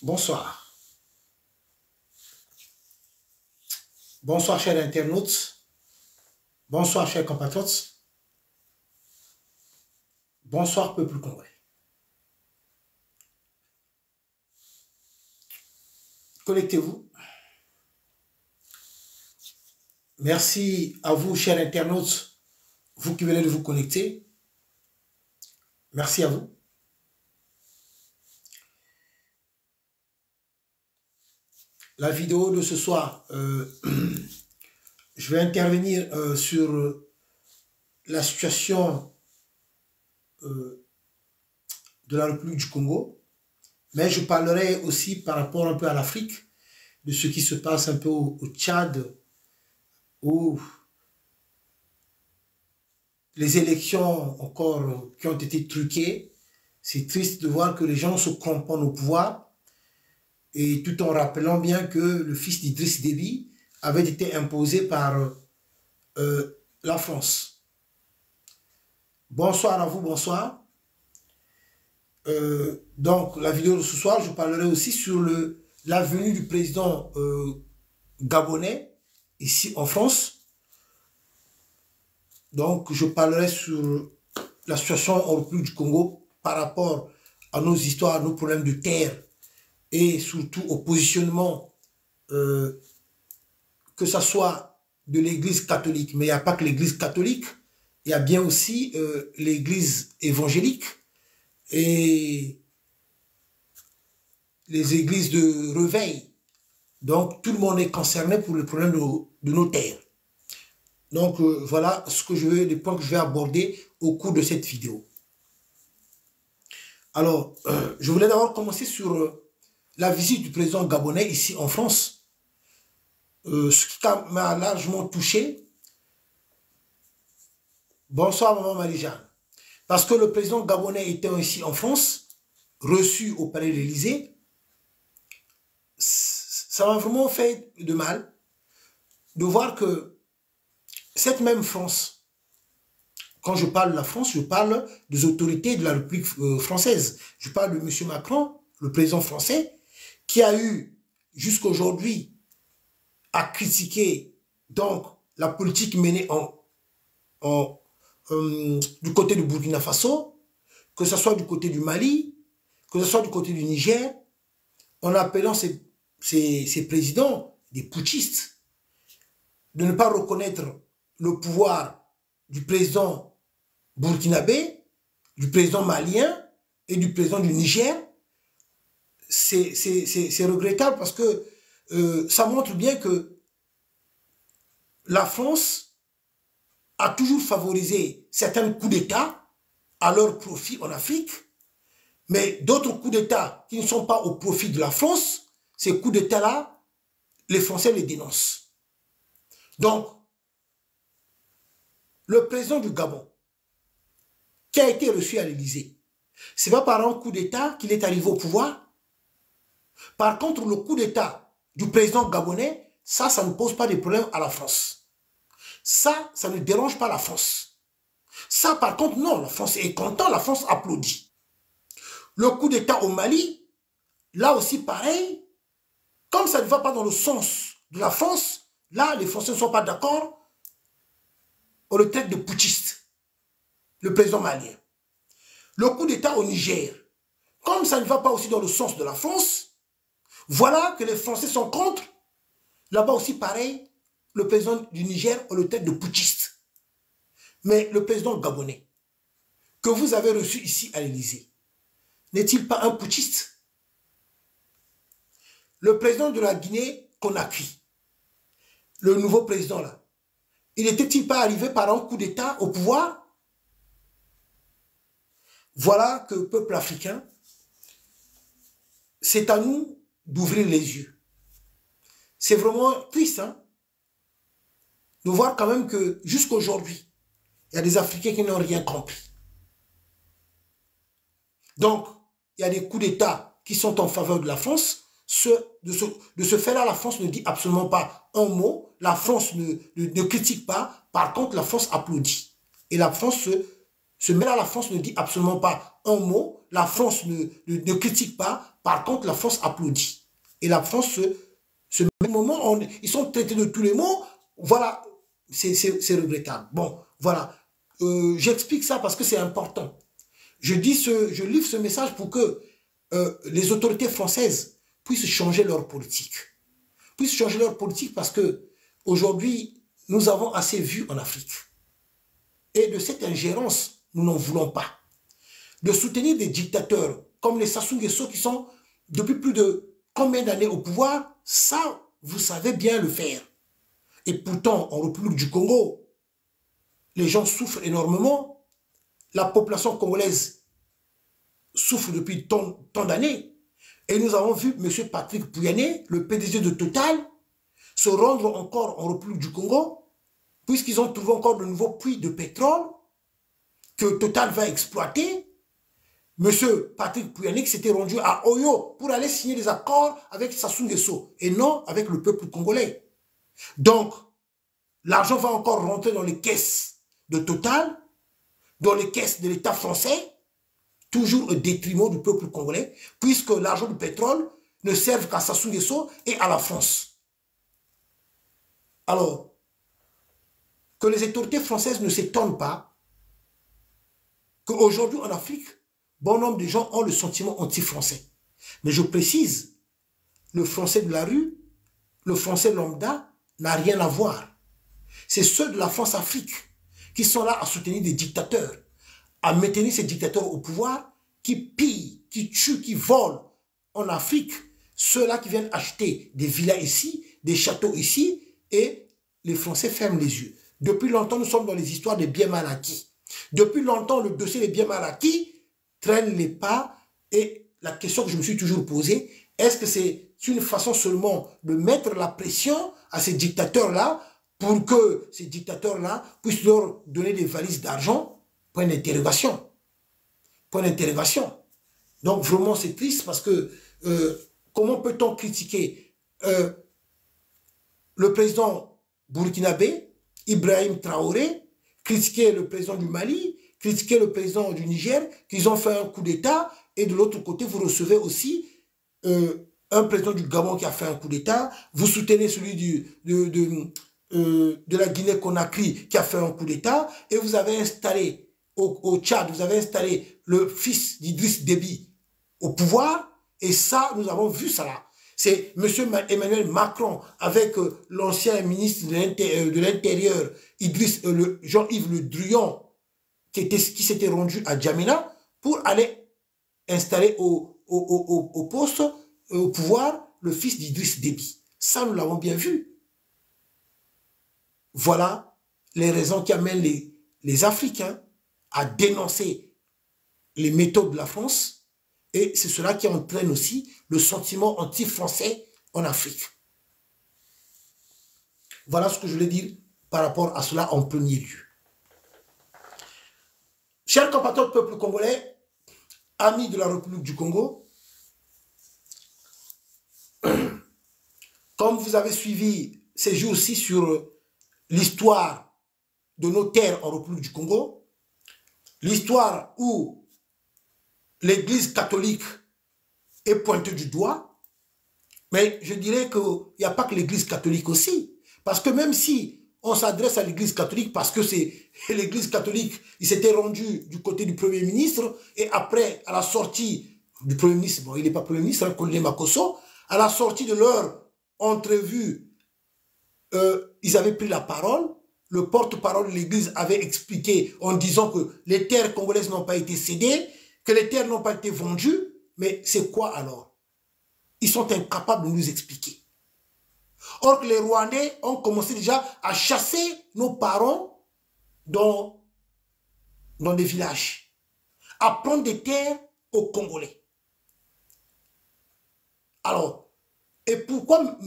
Bonsoir. Bonsoir, chers internautes. Bonsoir, chers compatriotes. Bonsoir, peuple congolais. Connectez-vous. Merci à vous, chers internautes, vous qui venez de vous connecter. Merci à vous. La vidéo de ce soir, je vais intervenir sur la situation de la République du Congo, mais je parlerai aussi par rapport un peu à l'Afrique, de ce qui se passe un peu au Tchad, où les élections encore qui ont été truquées. C'est triste de voir que les gens se cramponnent au pouvoir, et tout en rappelant bien que le fils d'Idriss Déby avait été imposé par la France. Bonsoir à vous, bonsoir. Donc, la vidéo de ce soir, je parlerai aussi sur la venue du président gabonais, ici en France. Donc, je parlerai sur la situation en République du Congo par rapport à nos histoires, à nos problèmes de terre, et surtout au positionnement, que ce soit de l'Église catholique. Mais il n'y a pas que l'Église catholique, il y a bien aussi l'Église évangélique et les églises de réveil. Donc, tout le monde est concerné pour le problème de nos terres. Donc, voilà les points que je vais aborder au cours de cette vidéo. Alors, je voulais d'abord commencer sur la visite du président gabonais ici en France, ce qui m'a largement touché. Bonsoir, maman Marie-Jeanne. Parce que le président gabonais était ici en France, reçu au palais de l'Élysée, ça m'a vraiment fait de mal de voir que cette même France, quand je parle de la France, je parle des autorités de la République française. Je parle de M. Macron, le président français, qui a eu jusqu'à aujourd'hui à critiquer donc la politique menée du côté du Burkina Faso, que ce soit du côté du Mali, que ce soit du côté du Niger, en appelant ces présidents des putschistes, de ne pas reconnaître le pouvoir du président burkinabé, du président malien et du président du Niger. C'est regrettable parce que ça montre bien que la France a toujours favorisé certains coups d'État à leur profit en Afrique, mais d'autres coups d'État qui ne sont pas au profit de la France, ces coups d'État-là, les Français les dénoncent. Donc, le président du Gabon, qui a été reçu à l'Élysée, ce n'est pas par un coup d'État qu'il est arrivé au pouvoir. Par contre, le coup d'État du président gabonais, ça ne pose pas de problème à la France. Ça ne dérange pas la France. Ça, par contre, non, la France est contente, la France applaudit. Le coup d'État au Mali, là aussi pareil, comme ça ne va pas dans le sens de la France, là, les Français ne sont pas d'accord, on le traite de putschiste, le président malien. Le coup d'État au Niger, comme ça ne va pas aussi dans le sens de la France, voilà que les Français sont contre. Là-bas aussi, pareil, le président du Niger, on le traite de putschiste. Mais le président gabonais, que vous avez reçu ici à l'Élysée, n'est-il pas un putschiste? Le président de la Guinée-Conakry, le nouveau président là, il n'était-il pas arrivé par un coup d'État au pouvoir? Voilà que le peuple africain, c'est à nous d'ouvrir les yeux. C'est vraiment triste, hein, de voir quand même que jusqu'à aujourd'hui, il y a des Africains qui n'ont rien compris. Donc, il y a des coups d'État qui sont en faveur de la France. De ce fait-là, la France ne dit absolument pas un mot. La France ne critique pas. Par contre, la France applaudit. Et la France se met là, la France ne dit absolument pas un mot. La France ne critique pas. Par contre, la France applaudit. Et la France, ce même moment, ils sont traités de tous les mots. Voilà, c'est regrettable. Bon, voilà. J'explique ça parce que c'est important. Je livre ce message pour que les autorités françaises puissent changer leur politique. Puissent changer leur politique parce que aujourd'hui, nous avons assez vu en Afrique. Et de cette ingérence, nous n'en voulons pas. De soutenir des dictateurs comme les Sassou Nguesso qui sont depuis plus de combien d'années au pouvoir, ça, vous savez bien le faire. Et pourtant, en République du Congo, les gens souffrent énormément. La population congolaise souffre depuis tant d'années. Et nous avons vu M. Patrick Pouyanné, le PDG de Total, se rendre encore en République du Congo, puisqu'ils ont trouvé encore de nouveaux puits de pétrole que Total va exploiter. M. Patrick Pouyanné qui s'était rendu à Oyo pour aller signer des accords avec Sassou Nguesso et non avec le peuple congolais. Donc, l'argent va encore rentrer dans les caisses de Total, dans les caisses de l'État français, toujours au détriment du peuple congolais, puisque l'argent du pétrole ne sert qu'à Sassou Nguesso et à la France. Alors, que les autorités françaises ne s'étonnent pas qu'aujourd'hui en Afrique, bon nombre de gens ont le sentiment anti-français. Mais je précise, le français de la rue, le français lambda n'a rien à voir. C'est ceux de la France-Afrique qui sont là à soutenir des dictateurs, à maintenir ces dictateurs au pouvoir, qui pillent, qui tuent, qui volent en Afrique. Ceux-là qui viennent acheter des villas ici, des châteaux ici, et les Français ferment les yeux. Depuis longtemps, nous sommes dans les histoires des biens mal acquis. Depuis longtemps, le dossier des biens mal acquis traîne les pas. Et la question que je me suis toujours posée, est-ce que c'est une façon seulement de mettre la pression à ces dictateurs-là pour que ces dictateurs-là puissent leur donner des valises d'argent? Point d'interrogation. Point d'interrogation. Donc vraiment c'est triste parce que comment peut-on critiquer le président burkinabé, Ibrahim Traoré, critiquer le président du Mali, critiquer le président du Niger, qu'ils ont fait un coup d'État, et de l'autre côté, vous recevez aussi un président du Gabon qui a fait un coup d'État, vous soutenez celui de la Guinée-Conakry qui a fait un coup d'État, et vous avez installé au Tchad, vous avez installé le fils d'Idriss Déby au pouvoir, et ça, nous avons vu ça là. C'est M. Emmanuel Macron avec l'ancien ministre de l'Intérieur, Jean-Yves Le Drian, qui s'était rendu à Djamena pour aller installer au poste, au pouvoir, le fils d'Idriss Déby. Ça, nous l'avons bien vu. Voilà les raisons qui amènent les Africains à dénoncer les méthodes de la France, et c'est cela qui entraîne aussi le sentiment anti-français en Afrique. Voilà ce que je voulais dire par rapport à cela en premier lieu. Chers compatriotes peuple congolais, amis de la République du Congo, comme vous avez suivi ces jours-ci sur l'histoire de nos terres en République du Congo, l'histoire où l'Église catholique est pointée du doigt, mais je dirais qu'il n'y a pas que l'Église catholique aussi, parce que même si on s'adresse à l'Église catholique parce que c'est l'Église catholique, il s'était rendu du côté du Premier ministre, et après, à la sortie du Premier ministre, bon, il n'est pas Premier ministre, hein, Colonel Makosso, à la sortie de leur entrevue, ils avaient pris la parole, le porte-parole de l'Église avait expliqué en disant que les terres congolaises n'ont pas été cédées, que les terres n'ont pas été vendues, mais c'est quoi alors? Ils sont incapables de nous expliquer. Or que les Rwandais ont commencé déjà à chasser nos parents dans des villages, à prendre des terres aux Congolais. Alors, et pourquoi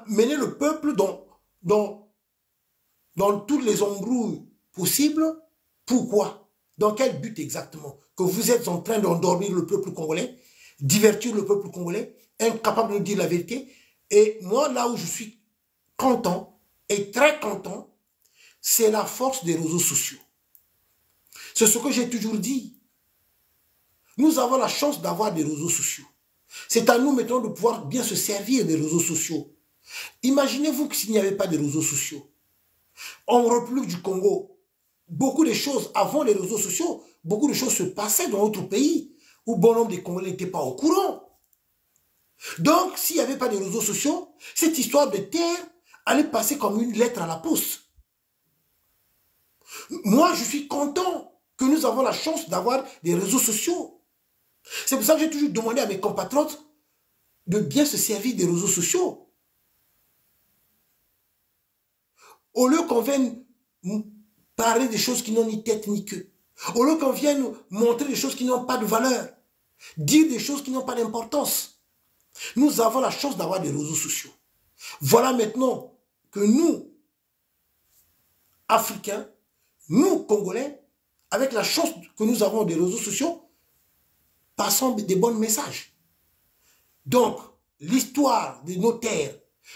mener le peuple dans toutes les embrouilles possibles? Pourquoi? Dans quel but exactement? Que vous êtes en train d'endormir le peuple congolais, divertir le peuple congolais, incapable de nous dire la vérité. Et moi, là où je suis content, et très content, c'est la force des réseaux sociaux. C'est ce que j'ai toujours dit. Nous avons la chance d'avoir des réseaux sociaux. C'est à nous maintenant de pouvoir bien se servir des réseaux sociaux. Imaginez-vous que s'il n'y avait pas de réseaux sociaux, en République du Congo, beaucoup de choses, avant les réseaux sociaux, beaucoup de choses se passaient dans notre pays, où bon nombre des Congolais n'étaient pas au courant. Donc, s'il n'y avait pas de réseaux sociaux, cette histoire de terre allait passer comme une lettre à la poste. Moi, je suis content que nous avons la chance d'avoir des réseaux sociaux. C'est pour ça que j'ai toujours demandé à mes compatriotes de bien se servir des réseaux sociaux. Au lieu qu'on vienne parler des choses qui n'ont ni tête ni queue, au lieu qu'on vienne montrer des choses qui n'ont pas de valeur, dire des choses qui n'ont pas d'importance, nous avons la chance d'avoir des réseaux sociaux. Voilà maintenant que nous, Africains, nous, Congolais, avec la chance que nous avons des réseaux sociaux, passons des bons messages. Donc, l'histoire de nos terres,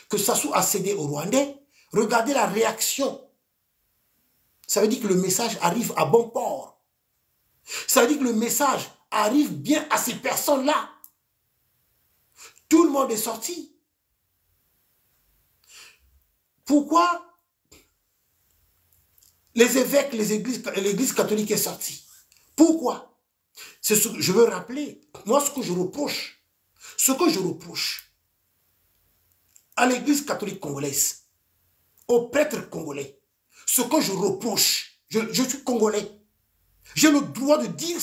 que Sassou a cédé aux Rwandais, regardez la réaction. Ça veut dire que le message arrive à bon port. Ça veut dire que le message arrive bien à ces personnes-là. Tout le monde est sorti. Pourquoi les évêques, l'église catholique est sortie? Pourquoi? C'est ce que je veux rappeler. Moi, ce que je reproche à l'église catholique congolaise, aux prêtres congolais, ce que je reproche, je suis congolais, j'ai le droit de dire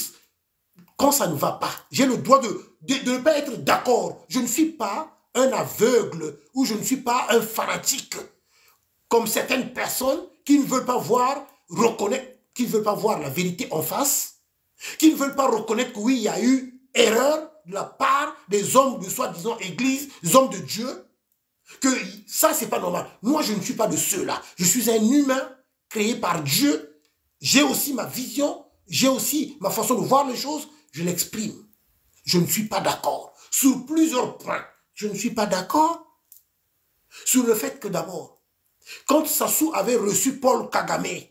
quand ça ne va pas, j'ai le droit de ne pas être d'accord. Je ne suis pas un aveugle ou je ne suis pas un fanatique comme certaines personnes qui ne veulent pas voir, reconnaître, qui ne veulent pas voir la vérité en face, qui ne veulent pas reconnaître que oui, il y a eu erreur de la part des hommes de soi-disant église, des hommes de Dieu, que ça, c'est pas normal. Moi, je ne suis pas de ceux-là. Je suis un humain créé par Dieu. J'ai aussi ma vision, j'ai aussi ma façon de voir les choses, je l'exprime. Je ne suis pas d'accord. Sur plusieurs points, je ne suis pas d'accord sur le fait que d'abord, quand Sassou avait reçu Paul Kagame,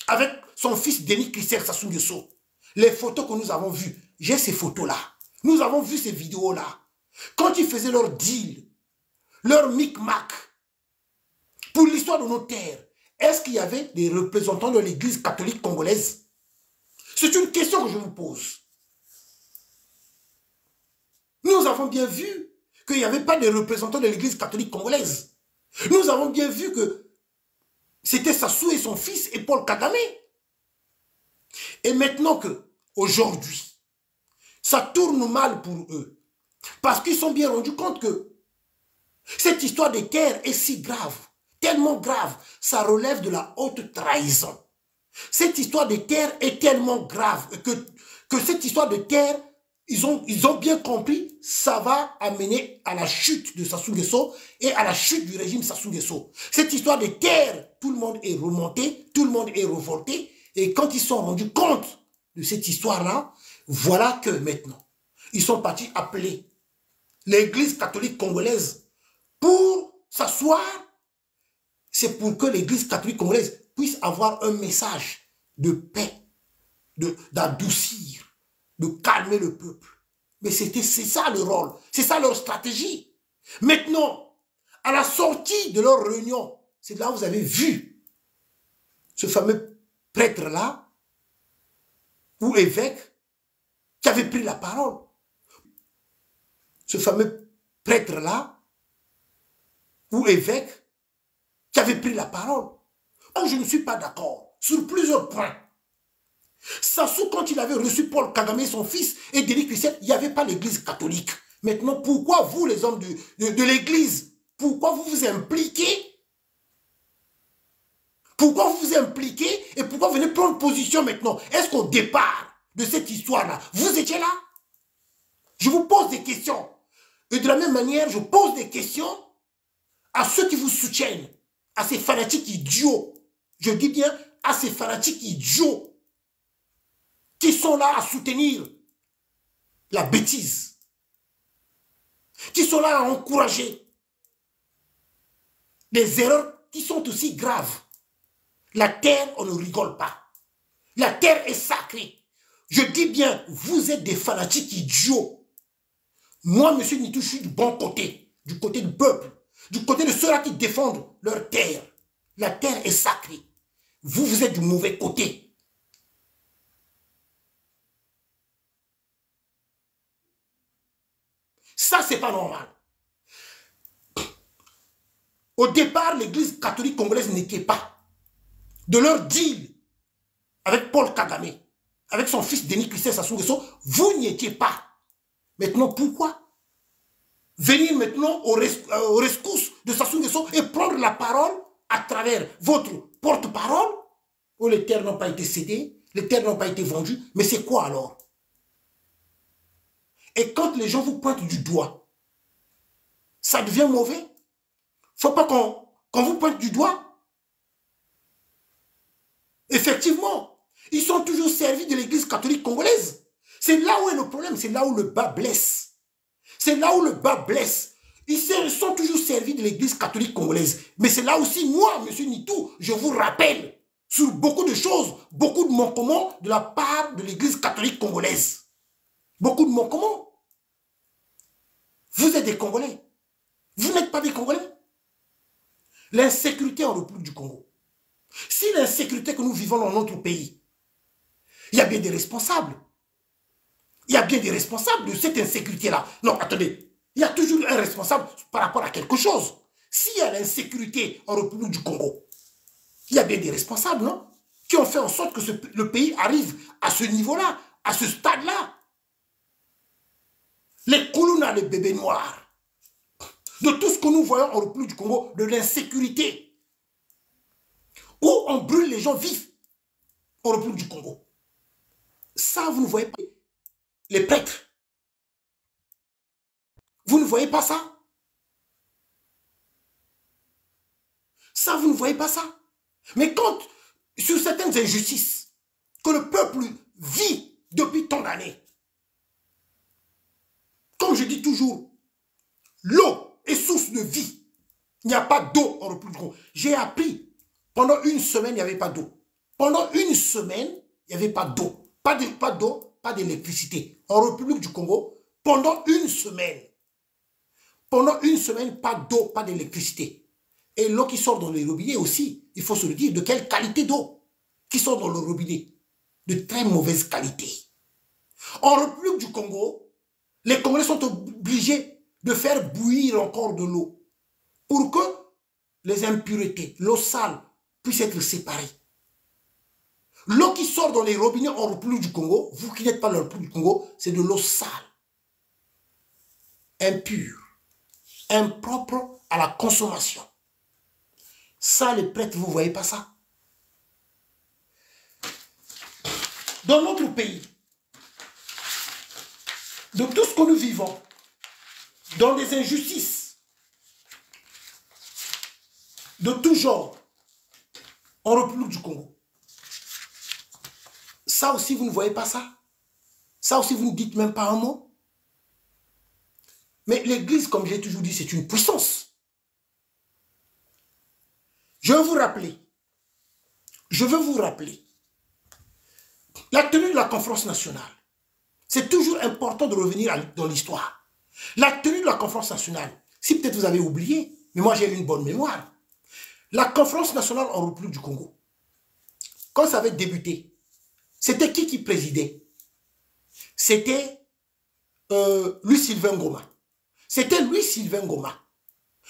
avec son fils Denis Christophe Sassou Nguesso, les photos que nous avons vues, j'ai ces photos-là. Nous avons vu ces vidéos-là. Quand ils faisaient leur deal, leur micmac, pour l'histoire de nos terres, est-ce qu'il y avait des représentants de l'église catholique congolaise? C'est une question que je vous pose. Nous avons bien vu qu'il n'y avait pas de représentants de l'église catholique congolaise. Nous avons bien vu que c'était Sassou et son fils et Paul Kagame. Et maintenant que, aujourd'hui, ça tourne mal pour eux, parce qu'ils sont bien rendus compte que cette histoire des terres est si grave, tellement grave, ça relève de la haute trahison. Cette histoire des terres est tellement grave que cette histoire de terre, ils ont bien compris, ça va amener à la chute de Sassou Nguesso et à la chute du régime Sassou Nguesso. Cette histoire des terres, tout le monde est remonté, tout le monde est révolté, et quand ils se sont rendus compte de cette histoire-là, voilà que maintenant, ils sont partis appeler l'église catholique congolaise pour s'asseoir. C'est pour que l'église catholique congolaise puisse avoir un message de paix, d'adoucir, de calmer le peuple. Mais c'est ça le rôle, c'est ça leur stratégie. Maintenant, à la sortie de leur réunion, c'est là où vous avez vu ce fameux prêtre-là, ou évêque, qui avait pris la parole. Ce fameux prêtre-là, ou évêque, qui avait pris la parole. Donc je ne suis pas d'accord sur plusieurs points. Sassou, quand il avait reçu Paul Kagame, son fils, et Denis Christophe, il n'y avait pas l'église catholique. Maintenant, pourquoi vous, les hommes de l'église, pourquoi vous vous impliquez? Pourquoi vous vous impliquez et pourquoi vous venez prendre position maintenant? Est-ce qu'au départ de cette histoire-là, vous étiez là? Je vous pose des questions. Et de la même manière, je pose des questions à ceux qui vous soutiennent, à ces fanatiques idiots. Je dis bien à ces fanatiques idiots qui sont là à soutenir la bêtise, qui sont là à encourager des erreurs qui sont aussi graves. La terre, on ne rigole pas. La terre est sacrée. Je dis bien, vous êtes des fanatiques idiots. Moi, monsieur Nitou, je suis du bon côté, du côté du peuple, du côté de ceux-là qui défendent leur terre. La terre est sacrée. Vous, vous êtes du mauvais côté. Ça, c'est pas normal. Au départ, l'église catholique congolaise n'était pas. De leur deal avec Paul Kagame, avec son fils Denis Christian Sassou Nguesso, vous n'y étiez pas. Maintenant, pourquoi venir maintenant au rescousse de Sassou Nguesso et prendre la parole à travers votre porte-parole? Oh, les terres n'ont pas été cédées, les terres n'ont pas été vendues, mais c'est quoi alors? Et quand les gens vous pointent du doigt, ça devient mauvais. Faut pas qu'on vous pointe du doigt. Effectivement, ils sont toujours servis de l'église catholique congolaise. C'est là où est le problème, c'est là où le bas blesse. C'est là où le bas blesse. Ils sont toujours servis de l'église catholique congolaise. Mais c'est là aussi, moi, monsieur Nitou, je vous rappelle sur beaucoup de choses, beaucoup de manquements de la part de l'église catholique congolaise. Beaucoup de manquements. Vous êtes des Congolais. Vous n'êtes pas des Congolais. L'insécurité en République du Congo. Si l'insécurité que nous vivons dans notre pays, il y a bien des responsables. Il y a bien des responsables de cette insécurité-là. Non, attendez. Il y a toujours un responsable par rapport à quelque chose. S'il y a l'insécurité en République du Congo, il y a bien des responsables, non? Qui ont fait en sorte que le pays arrive à ce niveau-là, à ce stade-là. Les Koulouna, les bébés noirs. De tout ce que nous voyons en République du Congo, de l'insécurité. Où on brûle les gens vifs en République du Congo. Ça, vous ne voyez pas. Les prêtres. Vous ne voyez pas ça? Ça, vous ne voyez pas ça? Mais quand, sur certaines injustices que le peuple vit depuis tant d'années, comme je dis toujours, l'eau est source de vie. Il n'y a pas d'eau en République du Congo. J'ai appris, pendant une semaine, il n'y avait pas d'eau. Pendant une semaine, il n'y avait pas d'eau. Pas d'eau, pas d'électricité. En République du Congo, pendant une semaine, pas d'eau, pas d'électricité. Et l'eau qui sort dans les robinets aussi, il faut se le dire, de quelle qualité d'eau qui sort dans le robinet? De très mauvaise qualité. En République du Congo, les Congolais sont obligés de faire bouillir encore de l'eau pour que les impuretés, l'eau sale, puissent être séparées. L'eau qui sort dans les robinets en République du Congo, vous qui n'êtes pas dans la République du Congo, c'est de l'eau sale, impure, impropre à la consommation. Ça, les prêtres, vous ne voyez pas ça? Dans notre pays, de tout ce que nous vivons, dans des injustices, de tout genre, en République du Congo, ça aussi, vous ne voyez pas ça? Ça aussi, vous ne dites même pas un mot? Mais l'Église, comme j'ai toujours dit, c'est une puissance. Je veux vous rappeler, la tenue de la conférence nationale. C'est toujours important de revenir dans l'histoire. La tenue de la conférence nationale, si peut-être vous avez oublié, mais moi j'ai une bonne mémoire. La conférence nationale en République du Congo, quand ça avait débuté, c'était qui présidait? C'était Louis-Sylvain Ngoma. C'était Louis-Sylvain Ngoma.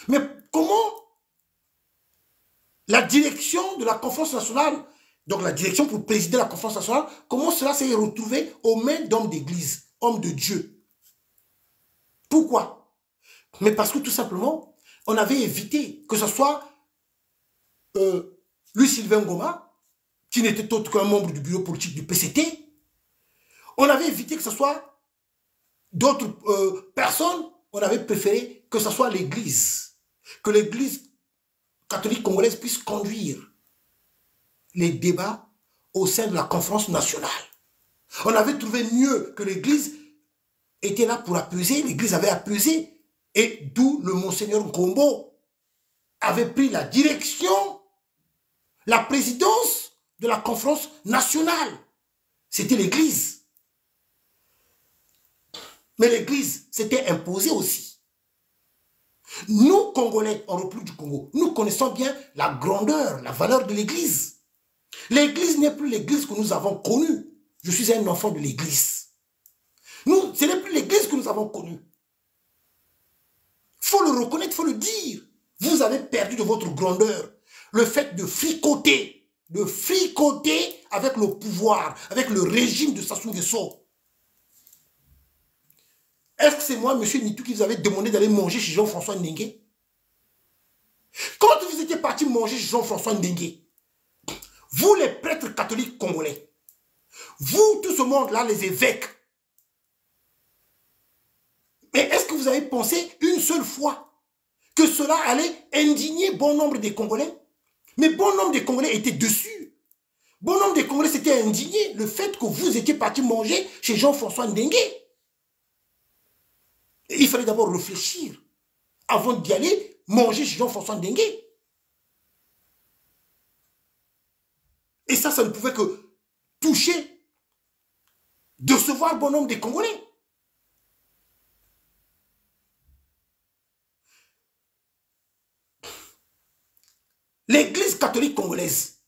Mais comment la direction de la conférence nationale, donc la direction pour présider la conférence nationale, comment cela s'est retrouvé aux mains d'hommes d'église, hommes de Dieu? Pourquoi? Mais parce que tout simplement, on avait évité que ce soit Louis-Sylvain Ngoma, qui n'était autre qu'un membre du bureau politique du PCT. On avait évité que ce soit d'autres personnes. On avait préféré que ce soit l'Église. Que l'Église catholique congolaise puisse conduire les débats au sein de la conférence nationale. On avait trouvé mieux que l'Église était là pour apaiser. L'Église avait apaisé. Et d'où le Monseigneur Nkombo avait pris la direction, la présidence de la conférence nationale. C'était l'Église. Mais l'église s'était imposée aussi. Nous, Congolais, en République du Congo, nous connaissons bien la grandeur, la valeur de l'église. L'église n'est plus l'église que nous avons connue. Je suis un enfant de l'église. Nous, ce n'est plus l'église que nous avons connue. Il faut le reconnaître, il faut le dire. Vous avez perdu de votre grandeur le fait de fricoter avec le pouvoir, avec le régime de Sassou Nguesso. Est-ce que c'est moi, M. Nitou, qui vous avez demandé d'aller manger chez Jean-François Ndengue? Quand vous étiez parti manger chez Jean-François Ndengue, vous les prêtres catholiques congolais, vous, tout ce monde-là, les évêques, mais est-ce que vous avez pensé une seule fois que cela allait indigner bon nombre des Congolais? Mais bon nombre des Congolais étaient dessus. Bon nombre des Congolais s'étaient indignés le fait que vous étiez parti manger chez Jean-François Ndengue. Il fallait d'abord réfléchir avant d'y aller manger chez Jean-François Ndengue. Et ça ne pouvait que toucher, décevoir bon nombre des Congolais. L'église catholique congolaise,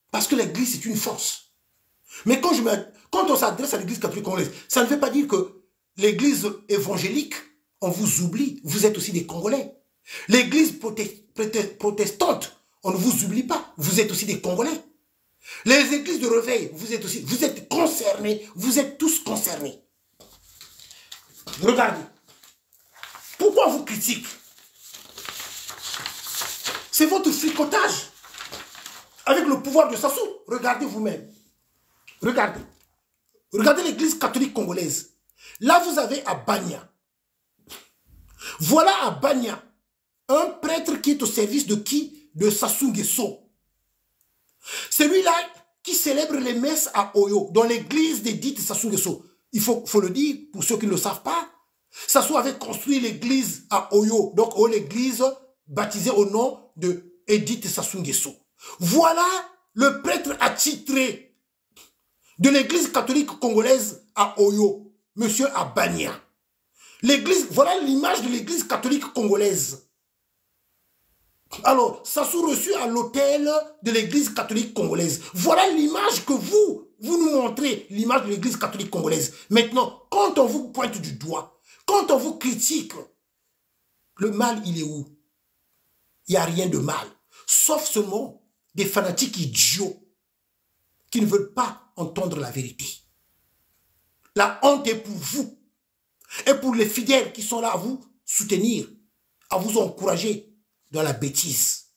parce que l'église c'est une force. Mais quand on s'adresse à l'église catholique congolaise, ça ne veut pas dire que l'église évangélique, on vous oublie, vous êtes aussi des Congolais. L'église protestante, on ne vous oublie pas, vous êtes aussi des Congolais. Les églises de réveil, vous êtes concernés, vous êtes tous concernés. Regardez, pourquoi on vous critique? C'est votre fricotage avec le pouvoir de Sassou. Regardez vous-même. Regardez. Regardez l'église catholique congolaise. Là, vous avez à Bagna. Voilà à Bagna un prêtre qui est au service de qui? De Sassou Nguesso. Celui-là qui célèbre les messes à Oyo, dans l'église dédite Sassou Nguesso. Il faut le dire, pour ceux qui ne le savent pas, Sassou avait construit l'église à Oyo, donc l'église baptisée au nom de Edith Sassou Nguesso. Voilà le prêtre attitré de l'église catholique congolaise à Oyo, monsieur Abania. L'église, voilà l'image de l'église catholique congolaise. Alors, Sassou reçu à l'hôtel de l'église catholique congolaise. Voilà l'image que vous nous montrez, l'image de l'église catholique congolaise. Maintenant, quand on vous pointe du doigt, quand on vous critique, le mal, il est où? Il n'y a rien de mal. Sauf seulement des fanatiques idiots qui ne veulent pas entendre la vérité. La honte est pour vous et pour les fidèles qui sont là à vous soutenir, à vous encourager dans la bêtise.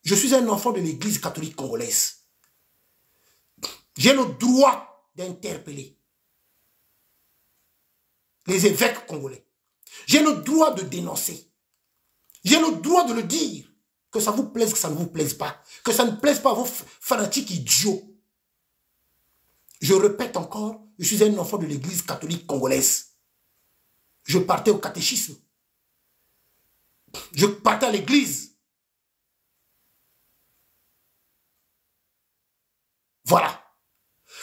Je suis un enfant de l'église catholique congolaise. J'ai le droit d'interpeller les évêques congolais. J'ai le droit de dénoncer. J'ai le droit de le dire. Que ça vous plaise, que ça ne vous plaise pas. Que ça ne plaise pas à vos fanatiques idiots. Je répète encore, je suis un enfant de l'église catholique congolaise. Je partais au catéchisme. Je partais à l'église. Voilà.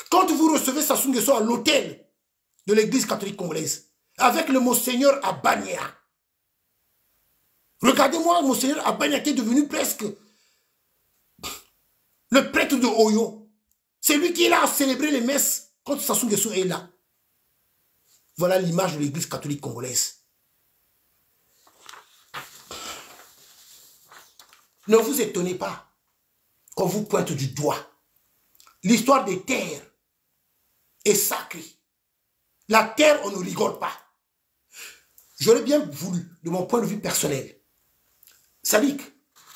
Quand vous recevez Sassou Nguesso à l'hôtel de l'église catholique congolaise, avec le Monseigneur Abania, regardez-moi, Monseigneur Abania qui est devenu presque le prêtre de Oyo. C'est lui qui est là à célébrer les messes quand Sassou Nguesso est là. Voilà l'image de l'église catholique congolaise. Ne vous étonnez pas qu'on vous pointe du doigt. L'histoire des terres est sacrée. La terre, on ne rigole pas. J'aurais bien voulu, de mon point de vue personnel, Sadiq,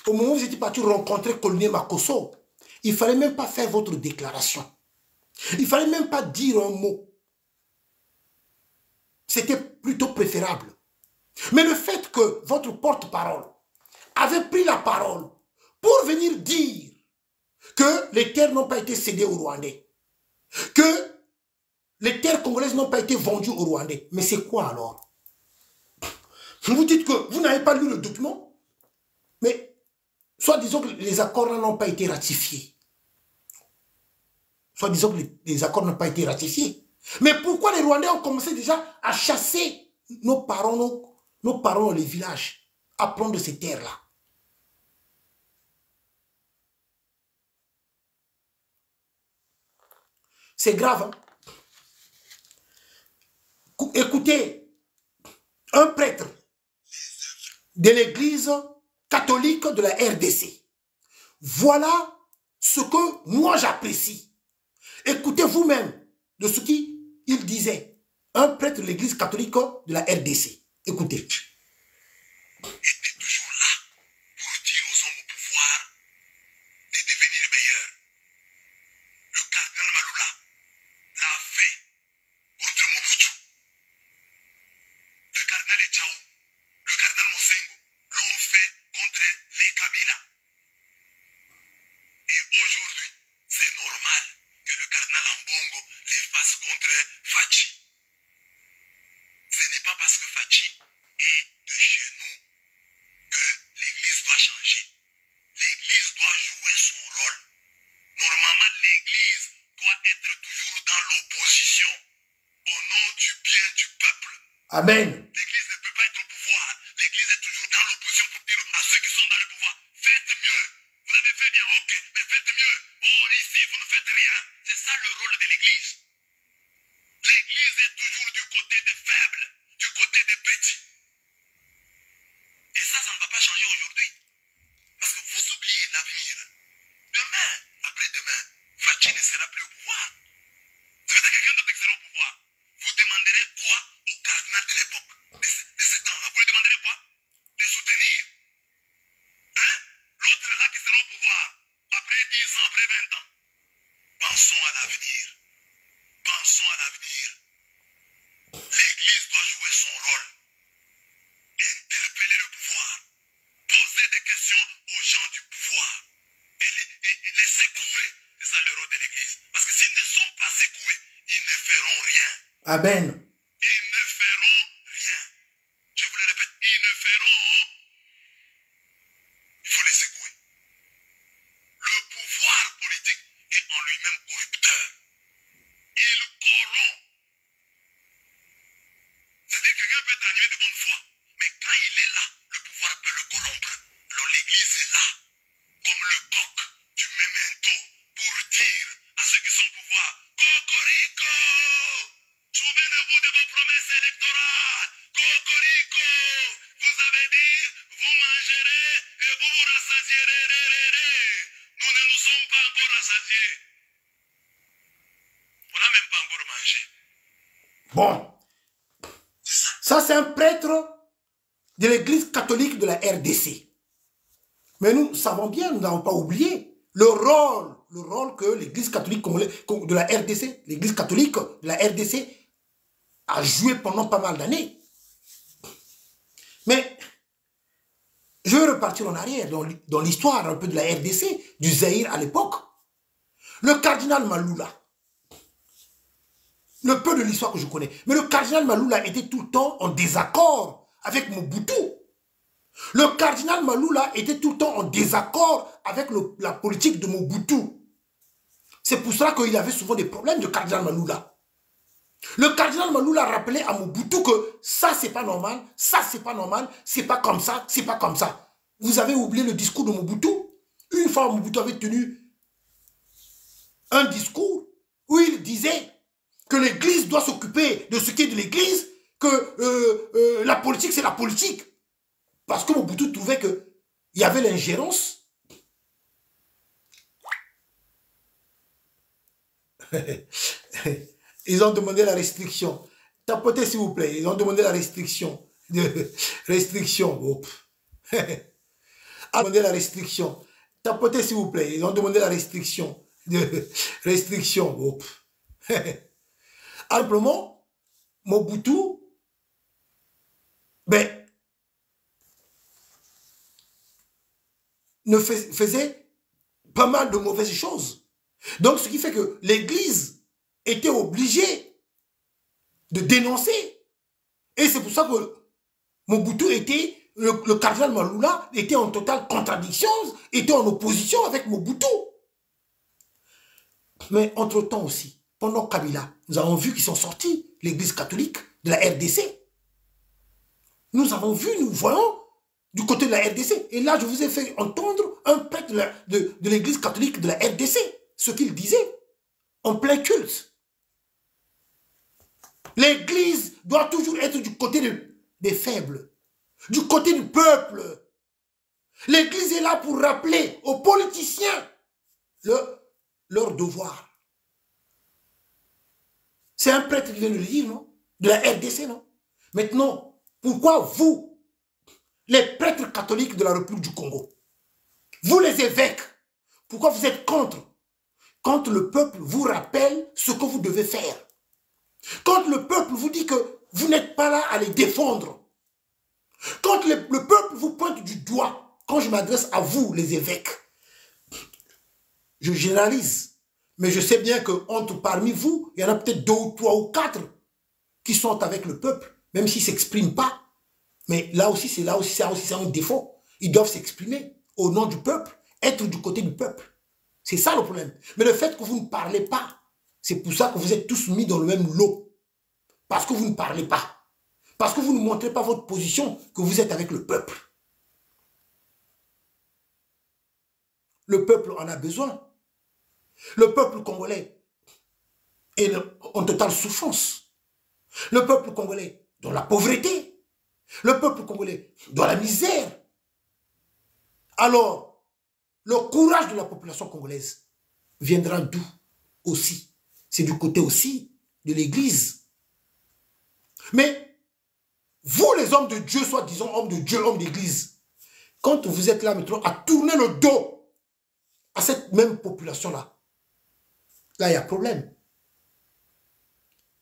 au moment où vous étiez parti rencontrer Colonel Makosso, il ne fallait même pas faire votre déclaration. Il ne fallait même pas dire un mot. C'était plutôt préférable. Mais le fait que votre porte-parole avait pris la parole pour venir dire que les terres n'ont pas été cédées aux Rwandais, que les terres congolaises n'ont pas été vendues aux Rwandais. Mais c'est quoi alors? Vous dites que vous n'avez pas lu le document, mais soit disons que les accords n'ont pas été ratifiés. soit disant que les accords n'ont pas été ratifiés. Mais pourquoi les Rwandais ont commencé déjà à chasser nos parents dans les villages, à prendre ces terres-là? C'est grave. Hein? Écoutez, un prêtre de l'église catholique de la RDC. Voilà ce que moi j'apprécie. Écoutez vous-même de ce qu'il disait. Un prêtre de l'église catholique de la RDC. Écoutez. Était toujours là pour dire aux hommes au pouvoir de devenir meilleurs. Le cardinal Malula l'a fait contre Mobutu. Le cardinal Echao, le cardinal Mosengo l'ont fait contre les Kabila. Et aujourd'hui, c'est normal que le cardinal Ambongo les fasse contre Fachi. Ce n'est pas parce que Fachi est de chez nous que l'Église doit changer. L'Église doit jouer son rôle. Normalement, l'Église doit être toujours dans l'opposition au nom du bien du peuple. Amen. L'Église ne peut pas être au pouvoir. L'Église est toujours dans l'opposition pour dire à ceux qui sont dans le pouvoir, faites mieux. Vous avez fait bien, ok, mais faites mieux. Oh, ici, vous ne faites rien. C'est ça le rôle de l'Église. L'Église est toujours du côté des faibles, du côté des petits. Et ça ne va pas changer aujourd'hui. Parce que vous oubliez l'avenir. Demain, après-demain, Fachi ne sera plus au pouvoir. Vous êtes quelqu'un d'autre qui sera au pouvoir. Vous demanderez quoi au cardinal de l'époque, de ce temps-là? Vous lui demanderez quoi? De soutenir. Hein? L'autre là qui sera au pouvoir, après 10 ans, après 20 ans. Pensons à l'avenir. Pensons à l'avenir. L'Église doit jouer son rôle. Interpeller le pouvoir. Poser des questions aux gens du pouvoir. Et les secouer. C'est ça le rôle de l'Église. Parce que s'ils ne sont pas secoués, ils ne feront rien. Amen. Ils ne feront rien. Je vous le répète, ils ne feront. Il faut les secouer. Le pouvoir politique est en lui-même corrupteur. Il corrompt. C'est-à-dire que quelqu'un peut être animé de bonne foi, mais quand il est là, le pouvoir peut le corrompre. Alors l'Église est là, comme le coq du memento, pour dire à ceux qui sont au pouvoir, Cocorico! Souvenez-vous de vos promesses électorales. Cocorico! Vous avez dit, vous mangerez et vous vous rassasierez. Nous ne nous sommes pas encore rassasiés. On n'a même pas encore mangé. Bon. Ça, c'est un prêtre de l'église catholique de la RDC. Mais nous savons bien, nous n'avons pas oublié le rôle que l'église catholique de la RDC, l'église catholique de la RDC a joué pendant pas mal d'années. Mais je vais repartir en arrière dans l'histoire un peu de la RDC, du Zaïre à l'époque. Le cardinal Malula, le peu de l'histoire que je connais, mais le cardinal Malula était tout le temps en désaccord avec Mobutu. Le cardinal Malula était tout le temps en désaccord avec la politique de Mobutu. C'est pour cela qu'il avait souvent des problèmes, le cardinal Malula. Le cardinal Malula rappelait à Mobutu que ça, c'est pas normal, ça, c'est pas normal, c'est pas comme ça, c'est pas comme ça. Vous avez oublié le discours de Mobutu? Une fois, Mobutu avait tenu un discours où il disait que l'Église doit s'occuper de ce qui est de l'Église, que la politique, c'est la politique. Parce que Mobutu trouvait qu'il y avait l'ingérence. Ils ont demandé la restriction. Tapotez s'il vous plaît. Ils ont demandé la restriction. Restriction. Oh. Demandé la restriction. Tapotez s'il vous plaît. Ils ont demandé la restriction. Restriction. Oh. Simplement, Mobutu, ben, faisait pas mal de mauvaises choses. Donc, ce qui fait que l'Église était obligée de dénoncer. Et c'est pour ça que Mobutu était, le cardinal Malula était en totale contradiction, était en opposition avec Mobutu. Mais entre-temps aussi, pendant Kabila, nous avons vu qu'ils sont sortis, l'église catholique de la RDC. Nous avons vu, nous voyons du côté de la RDC. Et là, je vous ai fait entendre un prêtre de l'église catholique de la RDC, ce qu'il disait en plein culte. L'église doit toujours être du côté des faibles, du côté du peuple. L'église est là pour rappeler aux politiciens leur devoir. C'est un prêtre qui vient de le dire, non? De la RDC, non? Maintenant, pourquoi vous, les prêtres catholiques de la République du Congo, vous les évêques, pourquoi vous êtes contre? Quand le peuple vous rappelle ce que vous devez faire. Quand le peuple vous dit que vous n'êtes pas là à les défendre. Quand le peuple vous pointe du doigt, quand je m'adresse à vous, les évêques, je généralise, mais je sais bien qu'entre parmi vous, il y en a peut-être 2 ou 3 ou 4 qui sont avec le peuple, même s'ils ne s'expriment pas. Mais là aussi, c'est un défaut. Ils doivent s'exprimer au nom du peuple, être du côté du peuple. C'est ça le problème. Mais le fait que vous ne parlez pas, c'est pour ça que vous êtes tous mis dans le même lot. Parce que vous ne parlez pas. Parce que vous ne montrez pas votre position, que vous êtes avec le peuple. Le peuple en a besoin. Le peuple congolais est en totale souffrance. Le peuple congolais dans la pauvreté. Le peuple congolais dans la misère. Alors, le courage de la population congolaise viendra d'où aussi? C'est du côté aussi de l'église. Mais vous, les hommes de Dieu, soi-disant hommes de Dieu, hommes d'église, quand vous êtes là maintenant à tourner le dos à cette même population-là, là, il y a problème.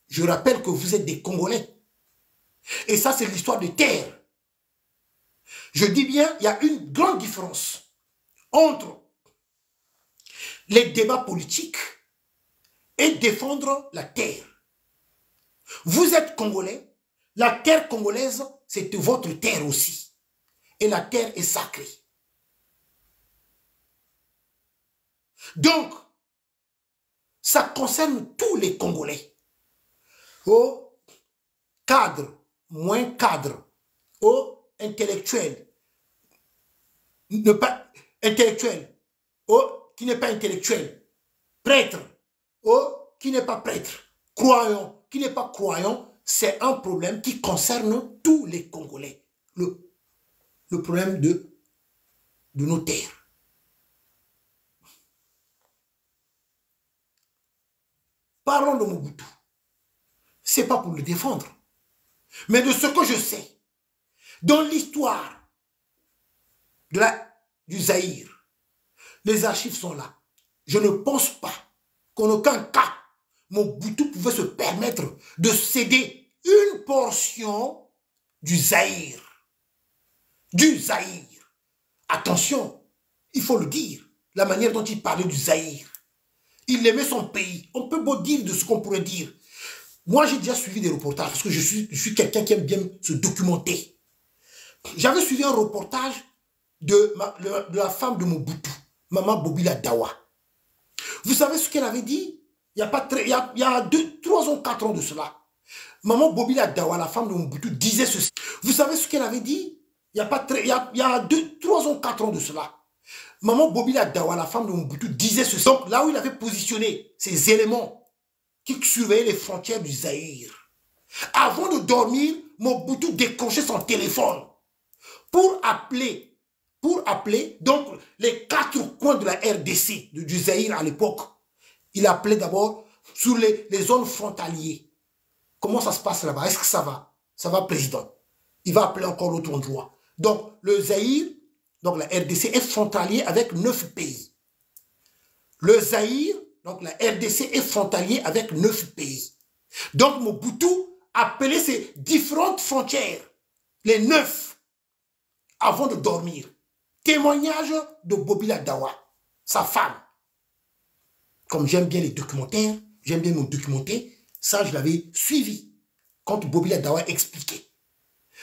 Je rappelle que vous êtes des Congolais. Et ça, c'est l'histoire de terre. Je dis bien, il y a une grande différence entre les débats politiques et défendre la terre. Vous êtes Congolais, la terre congolaise, c'est votre terre aussi. Et la terre est sacrée. Donc, ça concerne tous les Congolais. Aux cadres, moins cadres, aux intellectuels, ne pas intellectuel, qui n'est pas intellectuel, prêtre, qui n'est pas prêtre, croyant, qui n'est pas croyant, c'est un problème qui concerne tous les Congolais. Le problème de nos terres. Parlons de Mobutu. Ce n'est pas pour le défendre, mais de ce que je sais, dans l'histoire du Zaïre, les archives sont là. Je ne pense pas qu'en aucun cas, Mobutu pouvait se permettre de céder une portion du Zaïre. Du Zaïre. Attention, il faut le dire, la manière dont il parlait du Zaïre. Il aimait son pays. On peut beau dire de ce qu'on pourrait dire. Moi, j'ai déjà suivi des reportages parce que je suis quelqu'un qui aime bien se documenter. J'avais suivi un reportage de la femme de Mobutu, Maman Bobila Dawa. Vous savez ce qu'elle avait dit? Il y a 2, 3 ans, 4 ans de cela. Maman Bobila Dawa, la femme de Mobutu, disait ceci. Vous savez ce qu'elle avait dit? Il y a 2, 3 ans, 4 ans de cela. Maman Bobila Dawa, la femme de Mobutu, disait ceci. Donc là où il avait positionné ces éléments qui surveillaient les frontières du Zaïre, avant de dormir, Mobutu décrochait son téléphone pour appeler donc les 4 coins de la RDC, du Zaïre à l'époque. Il appelait d'abord sur les zones frontalières. Comment ça se passe là-bas? Est-ce que ça va? Ça va, président? Il va appeler encore l'autre endroit. Donc, le Zaïre, donc la RDC, est frontalier avec 9 pays. Le Zaïre, donc la RDC, est frontalier avec 9 pays. Donc, Mobutu appelait ces différentes frontières, les 9, avant de dormir. Témoignage de Bobila Dawa, sa femme. Comme j'aime bien les documentaires, j'aime bien me documenter, ça je l'avais suivi quand Bobila Dawa expliquait.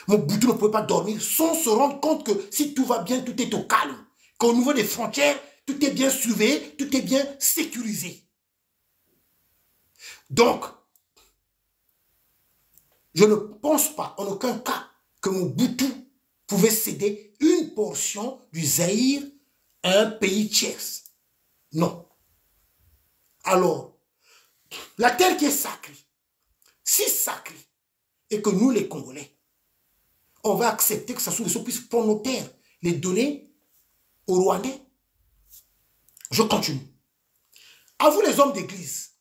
Mobutu ne pouvait pas dormir sans se rendre compte que si tout va bien, tout est au calme. Qu'au niveau des frontières, tout est bien surveillé, tout est bien sécurisé. Donc, je ne pense pas en aucun cas que Mobutu pouvait céder une portion du Zaïre à un pays tiers. Non. Alors, la terre qui est sacrée, si sacrée, et que nous les Congolais, on va accepter que Sassou Nguesso puisse prendre nos terres, les donner aux Rwandais. Je continue. À vous les hommes d'église,